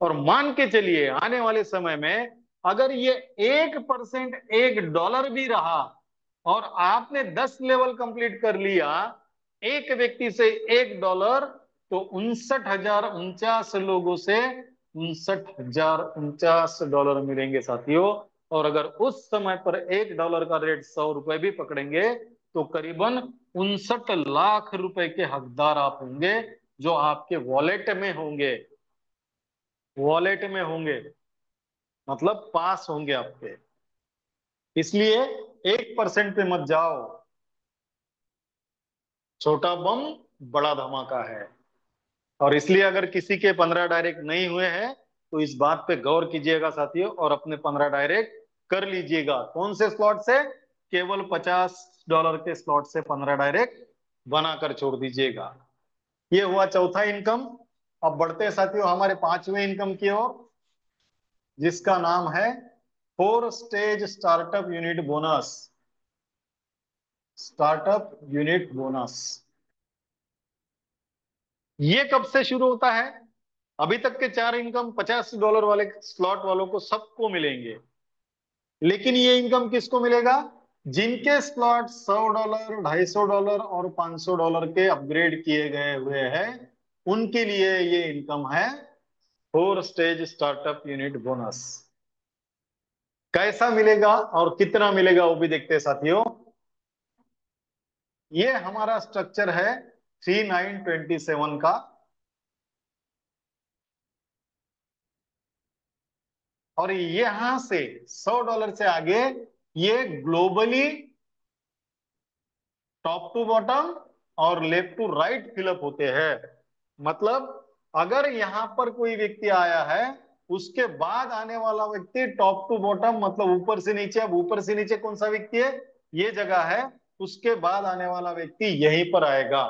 और मान के चलिए आने वाले समय में अगर ये 1%, $1 भी रहा, और आपने 10 लेवल कंप्लीट कर लिया, एक व्यक्ति से $1, तो 59,049 लोगों से $59,049 मिलेंगे साथियों। और अगर उस समय पर $1 का रेट ₹100 भी पकड़ेंगे, तो करीबन 59 लाख रुपए के हकदार आप होंगे, जो आपके वॉलेट में होंगे। वॉलेट में होंगे मतलब पास होंगे आपके। इसलिए 1% पे मत जाओ, छोटा बम बड़ा धमाका है। और इसलिए अगर किसी के 15 डायरेक्ट नहीं हुए हैं, तो इस बात पे गौर कीजिएगा साथियों, और अपने 15 डायरेक्ट कर लीजिएगा। कौन से स्लॉट से? केवल $50 के स्लॉट से 15 डायरेक्ट बनाकर छोड़ दीजिएगा। ये हुआ चौथा इनकम। अब बढ़ते हैं साथियों हमारे पांचवें इनकम की ओर, जिसका नाम है 4 stage startup unit bonus. Startup unit bonus ये कब से शुरू होता है? अभी तक के 4 इनकम $50 वाले स्लॉट वालों को सबको मिलेंगे, लेकिन ये इनकम किसको मिलेगा? जिनके स्लॉट $100, $250 और $500 के अपग्रेड किए गए हुए हैं, उनके लिए ये इनकम है 4 स्टेज स्टार्टअप यूनिट बोनस। कैसा मिलेगा और कितना मिलेगा वो भी देखते हैं साथियों। ये हमारा स्ट्रक्चर है 3927 का, और यहां से $100 से आगे ये ग्लोबली टॉप टू बॉटम और लेफ्ट टू राइट फिलअप होते हैं। मतलब अगर यहां पर कोई व्यक्ति आया है, उसके बाद आने वाला व्यक्ति टॉप टू बॉटम मतलब ऊपर से नीचे। अब ऊपर से नीचे कौन सा व्यक्ति है? ये जगह है। उसके बाद आने वाला व्यक्ति यहीं पर आएगा।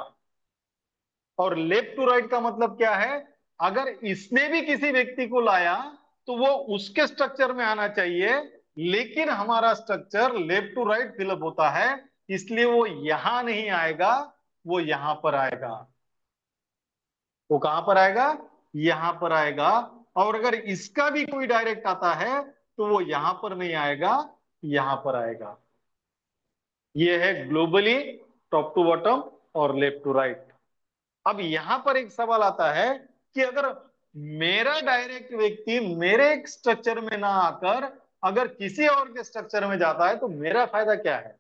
और लेफ्ट टू राइट का मतलब क्या है? अगर इसने भी किसी व्यक्ति को लाया, तो वो उसके स्ट्रक्चर में आना चाहिए, लेकिन हमारा structure left to right fill up होता है, इसलिए वो यहां नहीं आएगा, वो यहां पर आएगा। वो कहां पर आएगा? यहां पर आएगा। और अगर इसका भी कोई डायरेक्ट आता है, तो वो यहां पर नहीं आएगा, यहां पर आएगा। ये है ग्लोबली टॉप टू बॉटम और लेफ्ट टू राइट। अब यहां पर एक सवाल आता है कि अगर मेरा डायरेक्ट व्यक्ति मेरे एक स्ट्रक्चर में ना आकर अगर किसी और के स्ट्रक्चर में जाता है, तो मेरा फायदा क्या है?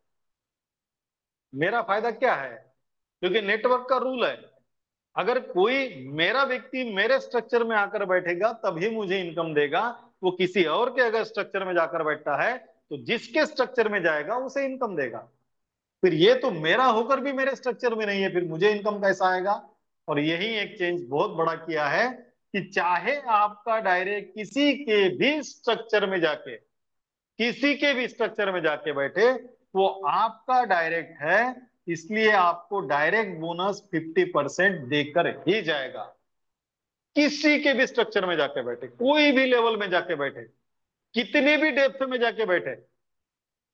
मेरा फायदा क्या है? क्योंकि नेटवर्क का रूल है, अगर कोई मेरा व्यक्ति मेरे स्ट्रक्चर में आकर बैठेगा तभी मुझे इनकम देगा। वो किसी और के अगर स्ट्रक्चर में जाकर बैठता है, तो जिसके स्ट्रक्चर में जाएगा उसे इनकम देगा। फिर ये तो मेरा होकर भी मेरे स्ट्रक्चर में नहीं है, फिर मुझे इनकम कैसा आएगा? और यही एक चेंज बहुत बड़ा किया है कि चाहे आपका डायरेक्ट किसी के भी स्ट्रक्चर में जाके, किसी के भी स्ट्रक्चर में जाके बैठे, वो आपका डायरेक्ट है, इसलिए आपको डायरेक्ट बोनस 50% देकर ही जाएगा। किसी के भी स्ट्रक्चर में जाके बैठे, कोई भी लेवल में जाके बैठे, कितनी भी डेप्थ में जाके बैठे,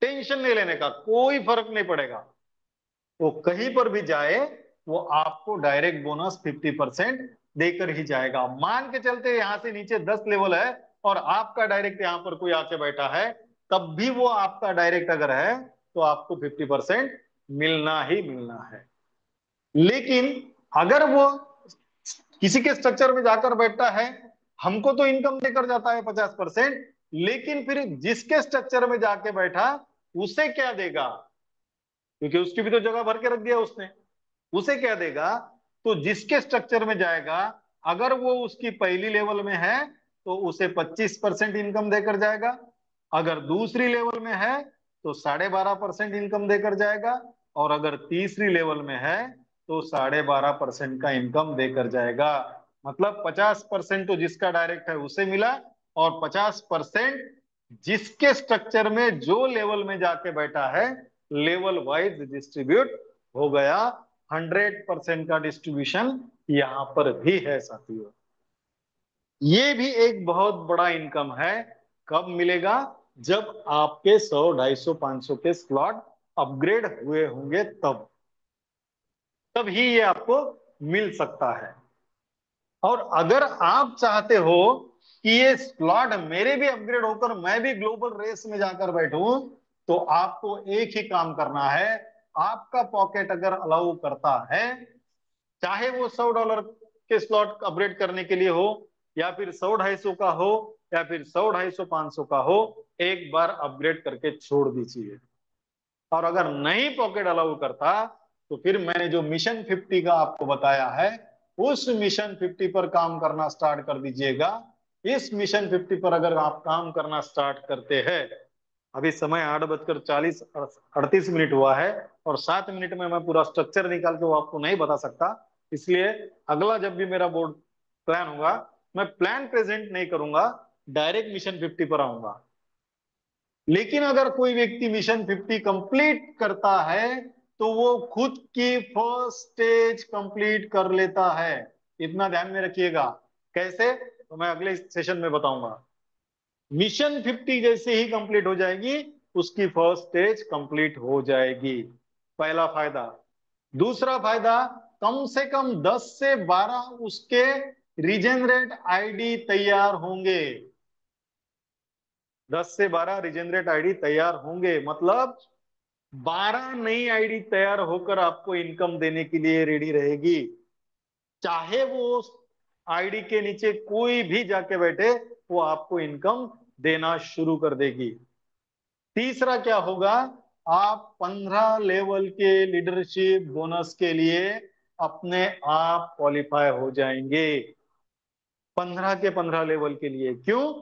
टेंशन नहीं लेने का, कोई फर्क नहीं पड़ेगा। वो कहीं पर भी जाए, वो आपको डायरेक्ट बोनस 50% देकर ही जाएगा। मान के चलते यहां से नीचे 10 लेवल है और आपका डायरेक्ट यहां पर कोई आके बैठा है, तब भी वो आपका डायरेक्ट अगर है, तो आपको 50% मिलना ही मिलना है। लेकिन अगर वो किसी के स्ट्रक्चर में जाकर बैठता है, हमको तो इनकम देकर जाता है 50%, लेकिन फिर जिसके स्ट्रक्चर में जाके बैठा उसे क्या देगा? क्योंकि उसकी भी तो जगह भर के रख दिया उसने, उसे क्या देगा? तो जिसके स्ट्रक्चर में जाएगा, अगर वो उसकी पहली लेवल में है, तो उसे 25% इनकम देकर जाएगा। अगर दूसरी लेवल में है, तो 12.5% इनकम देकर जाएगा। और अगर तीसरी लेवल में है, तो 12.5% का इनकम देकर जाएगा। मतलब 50% तो जिसका डायरेक्ट है उसे मिला, और 50% जिसके स्ट्रक्चर में जो लेवल में जाके बैठा है लेवल वाइज डिस्ट्रीब्यूट हो गया। 100% का डिस्ट्रीब्यूशन यहां पर भी है साथियों। ये भी एक बहुत बड़ा इनकम है। कब मिलेगा? जब आपके 100, 250, 500 के स्लॉट अपग्रेड हुए होंगे तब ही ये आपको मिल सकता है। और अगर आप चाहते हो कि ये स्लॉट मेरे भी अपग्रेड होकर मैं भी ग्लोबल रेस में जाकर बैठूं, तो आपको एक ही काम करना है। आपका पॉकेट अगर अलाउ करता है, चाहे वो $100 के स्लॉट अपग्रेड करने के लिए हो, या फिर 100, 250 का हो, या फिर 100, 250, 500 का हो, एक बार अपग्रेड करके छोड़ दीजिए। और अगर नहीं पॉकेट अलाउ करता, तो फिर मैंने जो मिशन 50 का आपको बताया है, उस मिशन 50 पर काम करना स्टार्ट कर दीजिएगा। इस मिशन 50 पर अगर आप काम करना स्टार्ट करते हैं, अभी समय 8:38 हुआ है, और 7 मिनट में मैं पूरा स्ट्रक्चर निकाल के वो आपको नहीं बता सकता। इसलिए अगला जब भी मेरा बोर्ड प्लान होगा, मैं प्लान प्रेजेंट नहीं करूंगा, डायरेक्ट मिशन 50 पर आऊंगा। लेकिन अगर कोई व्यक्ति मिशन 50 कंप्लीट करता है, तो वो खुद की फर्स्ट स्टेज कंप्लीट कर लेता है। इतना ध्यान में रखिएगा। कैसे? तो मैं अगले सेशन में बताऊंगा। मिशन 50 जैसे ही कंप्लीट हो जाएगी, उसकी फर्स्ट स्टेज कंप्लीट हो जाएगी। पहला फायदा। दूसरा फायदा, कम से कम 10 से 12 उसके रीजनरेट आईडी तैयार होंगे। 10 से 12 रीजनरेट आईडी तैयार होंगे, मतलब 12 नई आईडी तैयार होकर आपको इनकम देने के लिए रेडी रहेगी। चाहे वो आईडी के नीचे कोई भी जाके बैठे, वो आपको इनकम देना शुरू कर देगी। तीसरा क्या होगा? आप 15 लेवल के लीडरशिप बोनस के लिए अपने आप क्वालिफाई हो जाएंगे। 15 के 15 लेवल के लिए। क्यों?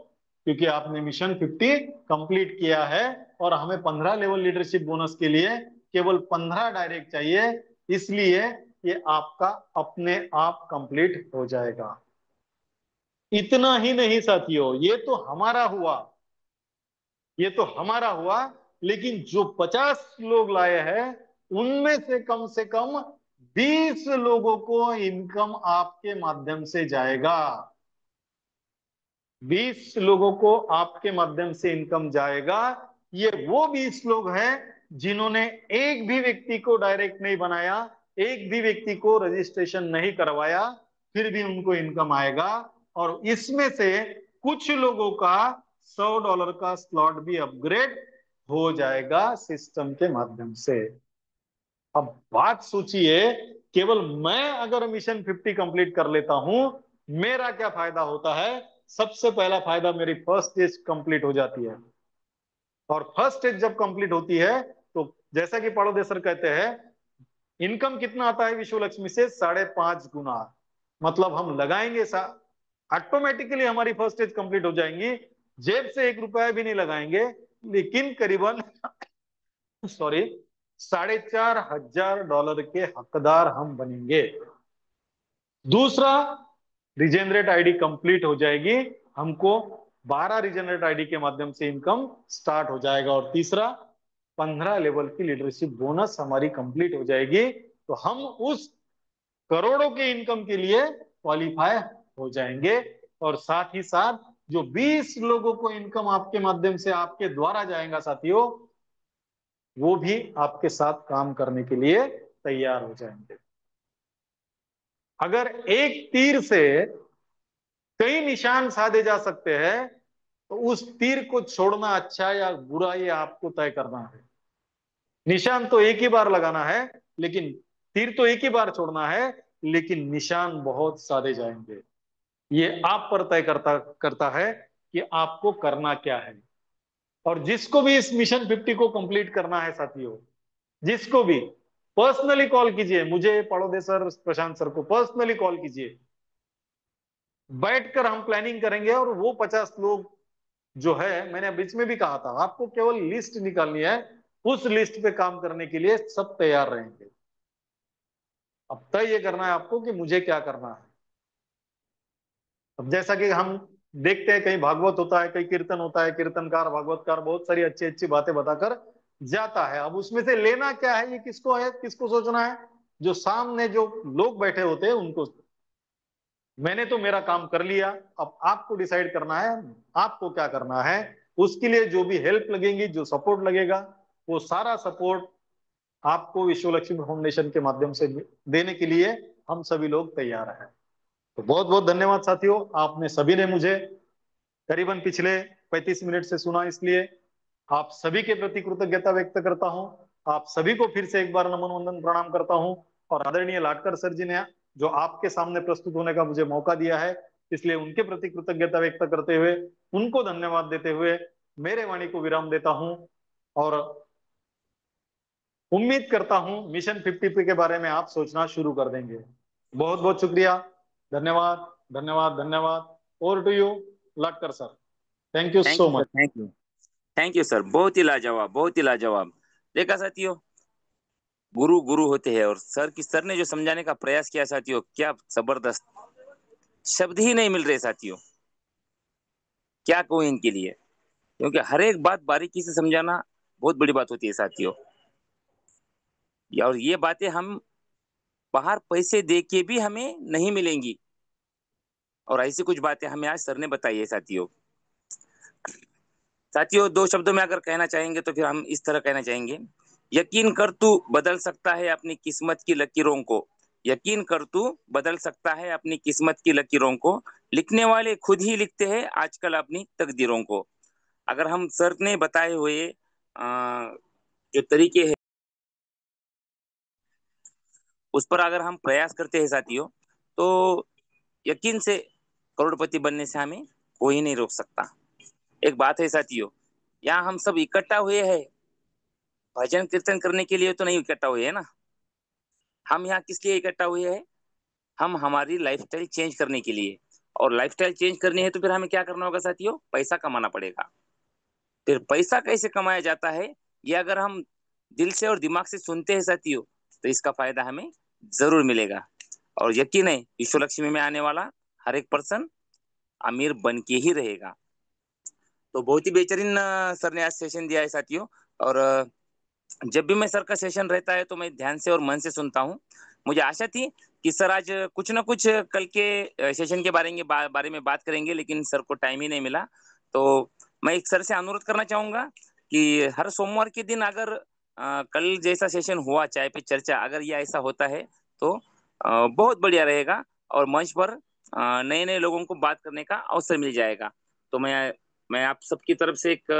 क्योंकि आपने मिशन 50 कंप्लीट किया है, और हमें 15 लेवल लीडरशिप बोनस के लिए केवल 15 डायरेक्ट चाहिए। इसलिए ये आपका अपने आप कंप्लीट हो जाएगा। इतना ही नहीं साथियों, ये तो हमारा हुआ, लेकिन जो 50 लोग लाए हैं, उनमें से कम 20 लोगों को इनकम आपके माध्यम से जाएगा। 20 लोगों को आपके माध्यम से इनकम जाएगा। ये वो 20 लोग हैं जिन्होंने एक भी व्यक्ति को डायरेक्ट नहीं बनाया, एक भी व्यक्ति को रजिस्ट्रेशन नहीं करवाया, फिर भी उनको इनकम आएगा। और इसमें से कुछ लोगों का $100 का स्लॉट भी अपग्रेड हो जाएगा सिस्टम के माध्यम से। अब बात सोचिए, केवल मैं अगर मिशन 50 कंप्लीट कर लेता हूं, मेरा क्या फायदा होता है? सबसे पहला फायदा, मेरी फर्स्ट स्टेज कंप्लीट हो जाती है। और फर्स्ट स्टेज जब कंप्लीट होती है, तो जैसा कि पाड़ोदे सर कहते हैं, इनकम कितना आता है विश्व लक्ष्मी से? 5.5 गुना। मतलब हम लगाएंगे, ऑटोमेटिकली हमारी फर्स्ट स्टेज कंप्लीट हो जाएंगी, जेब से 1 रुपया भी नहीं लगाएंगे, लेकिन करीबन सॉरी $4,500 के हकदार हम बनेंगे। दूसरा, रीजनरेट आईडी कंप्लीट हो जाएगी, हमको 12 रीजनरेट आईडी के माध्यम से इनकम स्टार्ट हो जाएगा। और तीसरा, 15 लेवल की लीडरशिप बोनस हमारी कंप्लीट हो जाएगी, तो हम उस करोड़ों के इनकम के लिए क्वालिफाई हो जाएंगे। और साथ ही साथ जो 20 लोगों को इनकम आपके माध्यम से आपके द्वारा जाएगा साथियों, वो भी आपके साथ काम करने के लिए तैयार हो जाएंगे। अगर एक तीर से कई निशान साधे जा सकते हैं, तो उस तीर को छोड़ना अच्छा या बुरा, ये आपको तय करना है। निशान तो एक ही बार लगाना है, लेकिन तीर तो एक ही बार छोड़ना है, लेकिन निशान बहुत साधे जाएंगे। ये आप पर तय करता करता है कि आपको करना क्या है। और जिसको भी इस मिशन 50 को कंप्लीट करना है साथियों, जिसको भी पर्सनली कॉल कीजिए, मुझे पड़ोदे सर, प्रशांत सर को पर्सनली कॉल कीजिए। बैठकर हम प्लानिंग करेंगे, और वो 50 लोग जो है, मैंने बीच में भी कहा था, आपको केवल लिस्ट निकालनी है, उस लिस्ट पे काम करने के लिए सब तैयार रहेंगे। अब तय ये करना है आपको कि मुझे क्या करना है। अब जैसा कि हम देखते हैं, कहीं भागवत होता है, कहीं कीर्तन होता है, कीर्तनकार भागवतकार बहुत सारी अच्छी अच्छी बातें बताकर जाता है। अब उसमें से लेना क्या है किसको सोचना है? जो सामने जो लोग बैठे होते हैं उनको। मैंने तो मेरा काम कर लिया, अब आपको डिसाइड करना है आपको क्या करना है। उसके लिए जो भी हेल्प लगेगी, जो सपोर्ट लगेगा, वो सारा सपोर्ट आपको विश्व लक्ष्मी फाउंडेशन के माध्यम से देने के लिए हम सभी लोग तैयार हैं। तो बहुत बहुत धन्यवाद साथियों, आपने सभी ने मुझे करीबन पिछले 35 मिनट से सुना, इसलिए आप सभी के प्रति कृतज्ञता व्यक्त करता हूं। आप सभी को फिर से एक बार नमन वंदन प्रणाम करता हूं। और आदरणीय लाटकर सर जी ने जो आपके सामने प्रस्तुत होने का मुझे मौका दिया है, इसलिए उनके प्रति कृतज्ञता व्यक्त करते हुए, उनको धन्यवाद देते हुए मेरे वाणी को विराम देता हूं। और उम्मीद करता हूं मिशन 50 के बारे में आप सोचना शुरू कर देंगे। बहुत बहुत शुक्रिया, धन्यवाद धन्यवाद धन्यवाद। Over to you Latkar sir, thank you
thank
so
you sir,
much.
Thank you sir, बहुत ही लाजवाब, बहुत ही लाजवाब। देखा साथियों, गुरु गुरु होते हैं, और सर ने जो समझाने का प्रयास किया साथियों, क्या जबरदस्त। शब्द ही नहीं मिल रहे साथियों, क्या कहूँ इनके लिए। क्योंकि हर एक बात बारीकी से समझाना बहुत बड़ी बात होती है साथियों। और ये बातें हम बाहर पैसे दे के भी हमें नहीं मिलेंगी। और ऐसी कुछ बातें हमें आज सर ने बताई है साथियों। साथियों, दो शब्दों में अगर कहना चाहेंगे तो फिर हम इस तरह कहना चाहेंगे, यकीन कर तू बदल सकता है अपनी किस्मत की लकीरों को। यकीन कर तू बदल सकता है अपनी किस्मत की लकीरों को। लिखने वाले खुद ही लिखते हैं आजकल अपनी तकदीरों को। अगर हम सर ने बताए हुए जो तरीके हैं, उस पर अगर हम प्रयास करते हैं साथियों, तो यकीन से करोड़पति बनने से हमें कोई नहीं रोक सकता। एक बात है साथियों, यहाँ हम सब इकट्ठा हुए हैं भजन कीर्तन करने के लिए तो नहीं इकट्ठा हुए है ना। हम यहाँ किस लिए इकट्ठा हुए हैं? हम हमारी लाइफस्टाइल चेंज करने के लिए। और लाइफस्टाइल चेंज करनी है तो फिर हमें क्या करना होगा साथियों? पैसा कमाना पड़ेगा। फिर पैसा कैसे कमाया जाता है, ये अगर हम दिल से और दिमाग से सुनते हैं साथियों, तो इसका फायदा हमें जरूर मिलेगा। और यकीन है, विश्व लक्ष्मी में आने वाला हर एक पर्सन अमीर बन के ही रहेगा। तो बहुत ही बेहतरीन सर ने आज सेशन दिया है साथियों। और जब भी मैं सर का सेशन रहता है तो मैं ध्यान से और मन से सुनता हूँ। मुझे आशा थी कि सर आज कुछ ना कुछ कल के सेशन के बारे में बात करेंगे, लेकिन सर को टाइम ही नहीं मिला। तो मैं एक सर से अनुरोध करना चाहूंगा कि हर सोमवार के दिन अगर कल जैसा सेशन हुआ चाय पे चर्चा, अगर ये ऐसा होता है तो बहुत बढ़िया रहेगा। और मंच पर नए नए लोगों को बात करने का अवसर मिल जाएगा। तो मैं आप सबकी तरफ से एक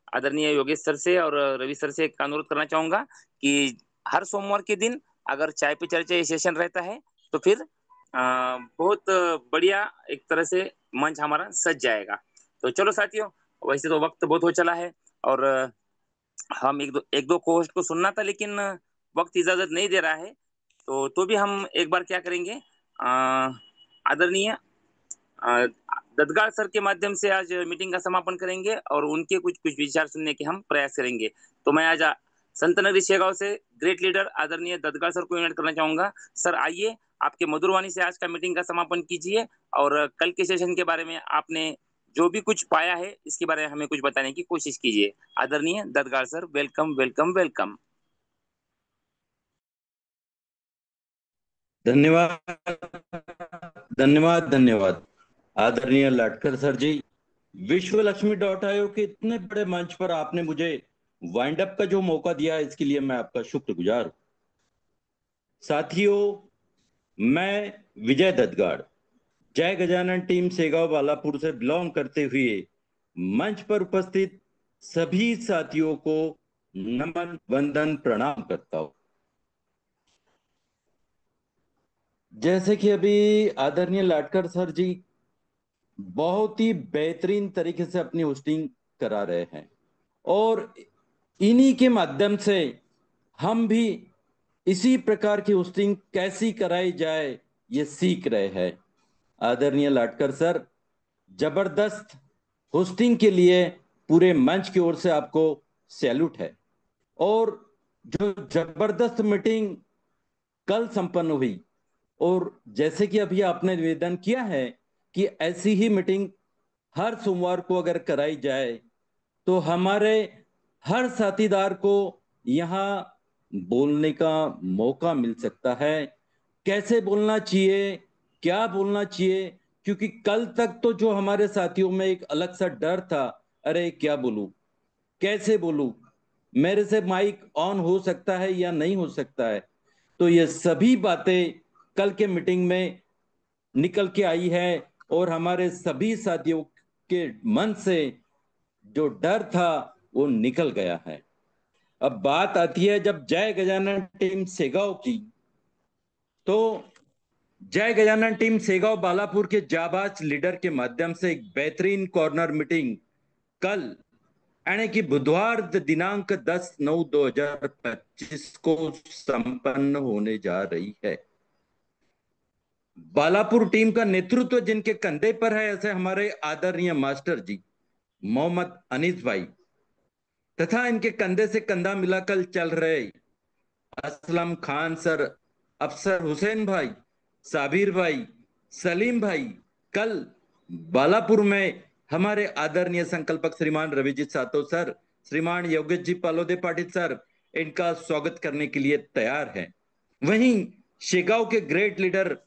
आदरणीय योगेश सर से और रवि सर से एक अनुरोध करना चाहूंगा कि हर सोमवार के दिन अगर चाय पे चर्चा ये सेशन रहता है तो फिर बहुत बढ़िया एक तरह से मंच हमारा सज जाएगा। तो चलो साथियों, वैसे तो वक्त बहुत हो चला है, और हम एक दो कोस्ट को सुनना था, लेकिन वक्त इजाजत नहीं दे रहा है। तो भी हम एक बार क्या करेंगे, आदरणीय ददगाल सर के माध्यम से आज मीटिंग का समापन करेंगे और उनके कुछ कुछ विचार सुनने के हम प्रयास करेंगे। तो मैं आज संत नगरी शेगांव से ग्रेट लीडर आदरणीय ददगाल सर को इन्वाइट करना चाहूंगा। सर आइए, आपके मधुर वाणी से आज का मीटिंग का समापन कीजिए, और कल के सेशन के बारे में आपने जो भी कुछ पाया है इसके बारे में हमें कुछ बताने की कोशिश कीजिए। आदरणीय ददगाल सर, वेलकम वेलकम वेलकम।
धन्यवाद धन्यवाद धन्यवाद आदरणीय लाटकर सर जी। विश्व लक्ष्मी .io के इतने बड़े मंच पर आपने मुझे वाइंड अप का जो मौका दिया, इसके लिए मैं आपका शुक्रगुजार हूं। साथियों, मैं विजय ददगाड़, जय गजानन टीम सेगांव बालापुर से बिलोंग करते हुए मंच पर उपस्थित सभी साथियों को नमन वंदन प्रणाम करता हूं। जैसे कि अभी आदरणीय लाटकर सर जी बहुत ही बेहतरीन तरीके से अपनी होस्टिंग करा रहे हैं, और इन्हीं के माध्यम से हम भी इसी प्रकार की होस्टिंग कैसी कराई जाए ये सीख रहे हैं। आदरणीय लाटकर सर, जबरदस्त होस्टिंग के लिए पूरे मंच की ओर से आपको सैल्यूट है। और जो जबरदस्त मीटिंग कल संपन्न हुई। और जैसे कि अभी आपने निवेदन किया है कि ऐसी ही मीटिंग हर सोमवार को अगर कराई जाए तो हमारे हर साथीदार को यहाँ बोलने का मौका मिल सकता है। कैसे बोलना चाहिए, क्या बोलना चाहिए, क्योंकि कल तक तो जो हमारे साथियों में एक अलग सा डर था, अरे क्या बोलूं, कैसे बोलूं, मेरे से माइक ऑन हो सकता है या नहीं हो सकता है। तो ये सभी बातें कल के मीटिंग में निकल के आई है और हमारे सभी साथियों के मन से जो डर था वो निकल गया है। अब बात आती है जब जय गजानन टीम सेगांव की, तो जय गजानन टीम सेगांव बालापुर के जाबाज लीडर के माध्यम से एक बेहतरीन कॉर्नर मीटिंग कल यानी कि बुधवार दिनांक 10/9/2025 को संपन्न होने जा रही है। बालापुर टीम का नेतृत्व जिनके कंधे पर है, ऐसे हमारे आदरणीय मास्टर जी मोहम्मद अनीस भाई, तथा इनके कंधे से कंधा मिलाकर चल रहे असलम खान सर, अफसर हुसैन भाई, साबिर भाई, सलीम भाई। कल बालापुर में हमारे आदरणीय संकल्पक श्रीमान रविजीत सातो सर, श्रीमान योगेश जी पालोदे पाटिल सर इनका स्वागत करने के लिए तैयार है। वहीं शेगांव के great leader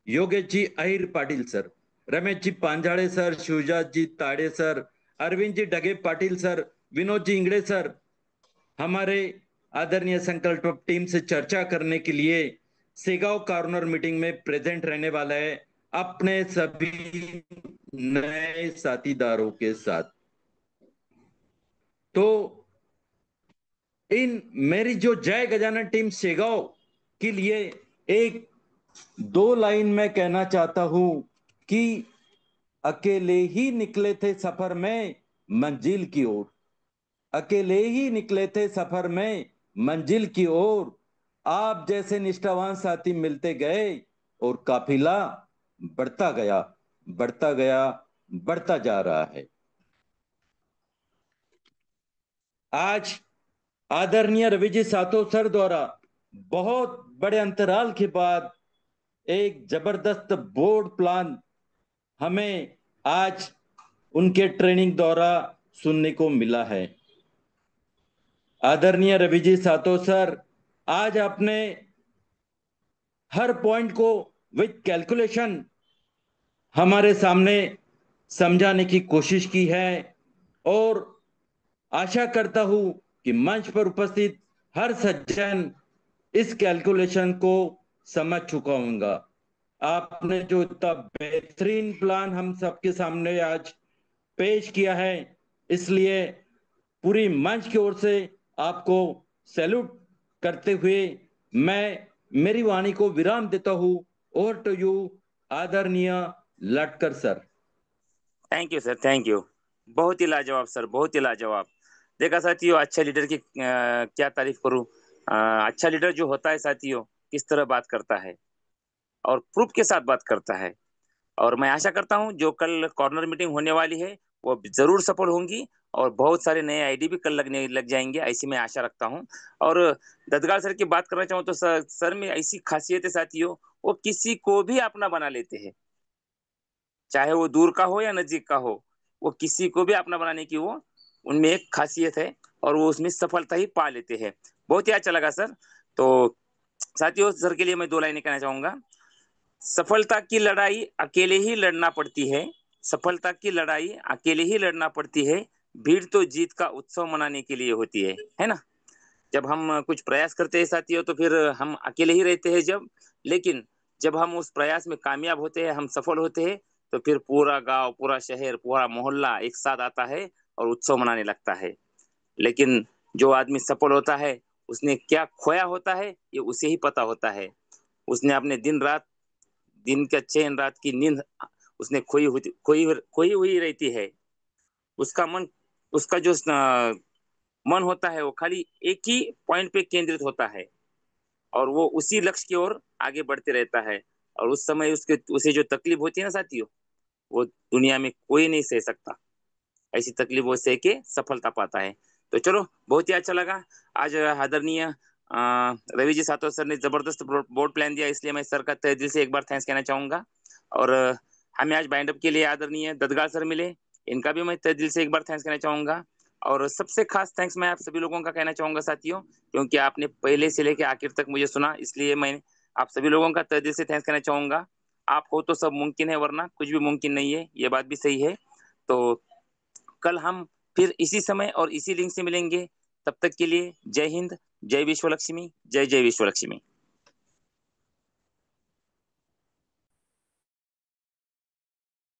Yogesh ji Ahir Patil sir, Ramesh ji पांजाड़े sir, शिवजात जी ताड़े sir, Arvind ji Dage Patil sir, Vinod ji Ingade sir हमारे आदरणीय संकल्प टीम से चर्चा करने के लिए सेगांव कॉर्नर मीटिंग में प्रेजेंट रहने वाला है अपने सभी नए साथीदारों के साथ। तो इन मेरी जो जय गजानन टीम सेगांव के लिए एक दो लाइन में कहना चाहता हूं कि अकेले ही निकले थे सफर में मंजिल की ओर, अकेले ही निकले थे सफर में मंजिल की ओर, आप जैसे निष्ठावान साथी मिलते गए और काफिला बढ़ता गया, बढ़ता गया, बढ़ता जा रहा है। आज आदरणीय रविजी सातो सर द्वारा बहुत बड़े अंतराल के बाद एक जबरदस्त बोर्ड प्लान हमें आज उनके ट्रेनिंग द्वारा सुनने को मिला है। आदरणीय रविजी सातो सर, आज आपने हर पॉइंट को विद कैलकुलेशन हमारे सामने समझाने की कोशिश की है और आशा करता हूं कि मंच पर उपस्थित हर सज्जन इस कैलकुलेशन को समझ चुका होगा। आपने जो इतना बेहतरीन प्लान हम सबके सामने आज पेश किया है, इसलिए पूरी मंच की ओर से आपको सैल्यूट करते हुए मैं मेरी वाणी को विराम देता हूं। ओवर टू यू आदरणीय Latkar sir.
Thank you sir, thank you. बहुत ही लाजवाब सर, बहुत ही लाजवाब। देखा साथियों, अच्छा लीडर की क्या तारीफ करूं। अच्छा लीडर जो होता है साथियों, किस तरह बात करता है और प्रूफ के साथ बात करता है। और मैं आशा करता हूं जो कल कॉर्नर मीटिंग होने वाली है वो जरूर सफल होंगी और बहुत सारे नए आईडी भी कल लगने लग जाएंगे, ऐसी मैं आशा रखता हूं। और ददगाल सर की बात करना चाहूँ तो सर में ऐसी खासियत है साथियों, वो किसी को भी अपना बना लेते हैं, चाहे वो दूर का हो या नजदीक का हो। वो किसी को भी अपना बनाने की वो उनमें एक खासियत है और वो उसमें सफलता ही पा लेते हैं। बहुत ही अच्छा लगा सर। तो साथियों, सर के लिए मैं दो लाइनें कहना चाहूंगा। सफलता की लड़ाई अकेले ही लड़ना पड़ती है, सफलता की लड़ाई अकेले ही लड़ना पड़ती है, भीड़ तो जीत का उत्सव मनाने के लिए होती है ना। जब हम कुछ प्रयास करते हैं साथियों तो फिर हम अकेले ही रहते हैं जब, लेकिन जब हम उस प्रयास में कामयाब होते हैं, हम सफल होते हैं, तो फिर पूरा गांव, पूरा शहर, पूरा मोहल्ला एक साथ आता है और उत्सव मनाने लगता है। लेकिन जो आदमी सफल होता है, उसने क्या खोया होता है ये उसे ही पता होता है। उसने अपने दिन का चैन, रात की नींद उसने खोई हुई रहती है। उसका मन, उसका जो मन होता है वो खाली एक ही पॉइंट पे केंद्रित होता है और वो उसी लक्ष्य की ओर आगे बढ़ते रहता है। और उस समय उसके उसे जो तकलीफ होती है ना साथियों, वो दुनिया में कोई नहीं सह सकता। ऐसी तकलीफ वो सह के सफलता पाता है। तो चलो, बहुत ही अच्छा लगा आज आदरणीय रवि जी सातव सर ने जबरदस्त बोर्ड प्लान दिया, इसलिए मैं सर का तहे दिल से एक बार थैंक्स कहना चाहूंगा। और हमें आज बाइंड अप के लिए आदरणीय ददगाल सर मिले, इनका भी मैं तहे दिल से एक बार थैंक्स कहना चाहूंगा। और सबसे खास थैंक्स मैं आप सभी लोगों का कहना चाहूंगा साथियों, क्योंकि आपने पहले से लेकर आखिर तक मुझे सुना, इसलिए मैं आप सभी लोगों का तहे दिल से थैंक्स कहना चाहूंगा। आप हो तो सब मुमकिन है, वरना कुछ भी मुमकिन नहीं है, ये बात भी सही है। तो कल हम फिर इसी समय और इसी लिंक से मिलेंगे। तब तक के लिए जय हिंद, जय विश्व लक्ष्मी, जय जय विश्व लक्ष्मी।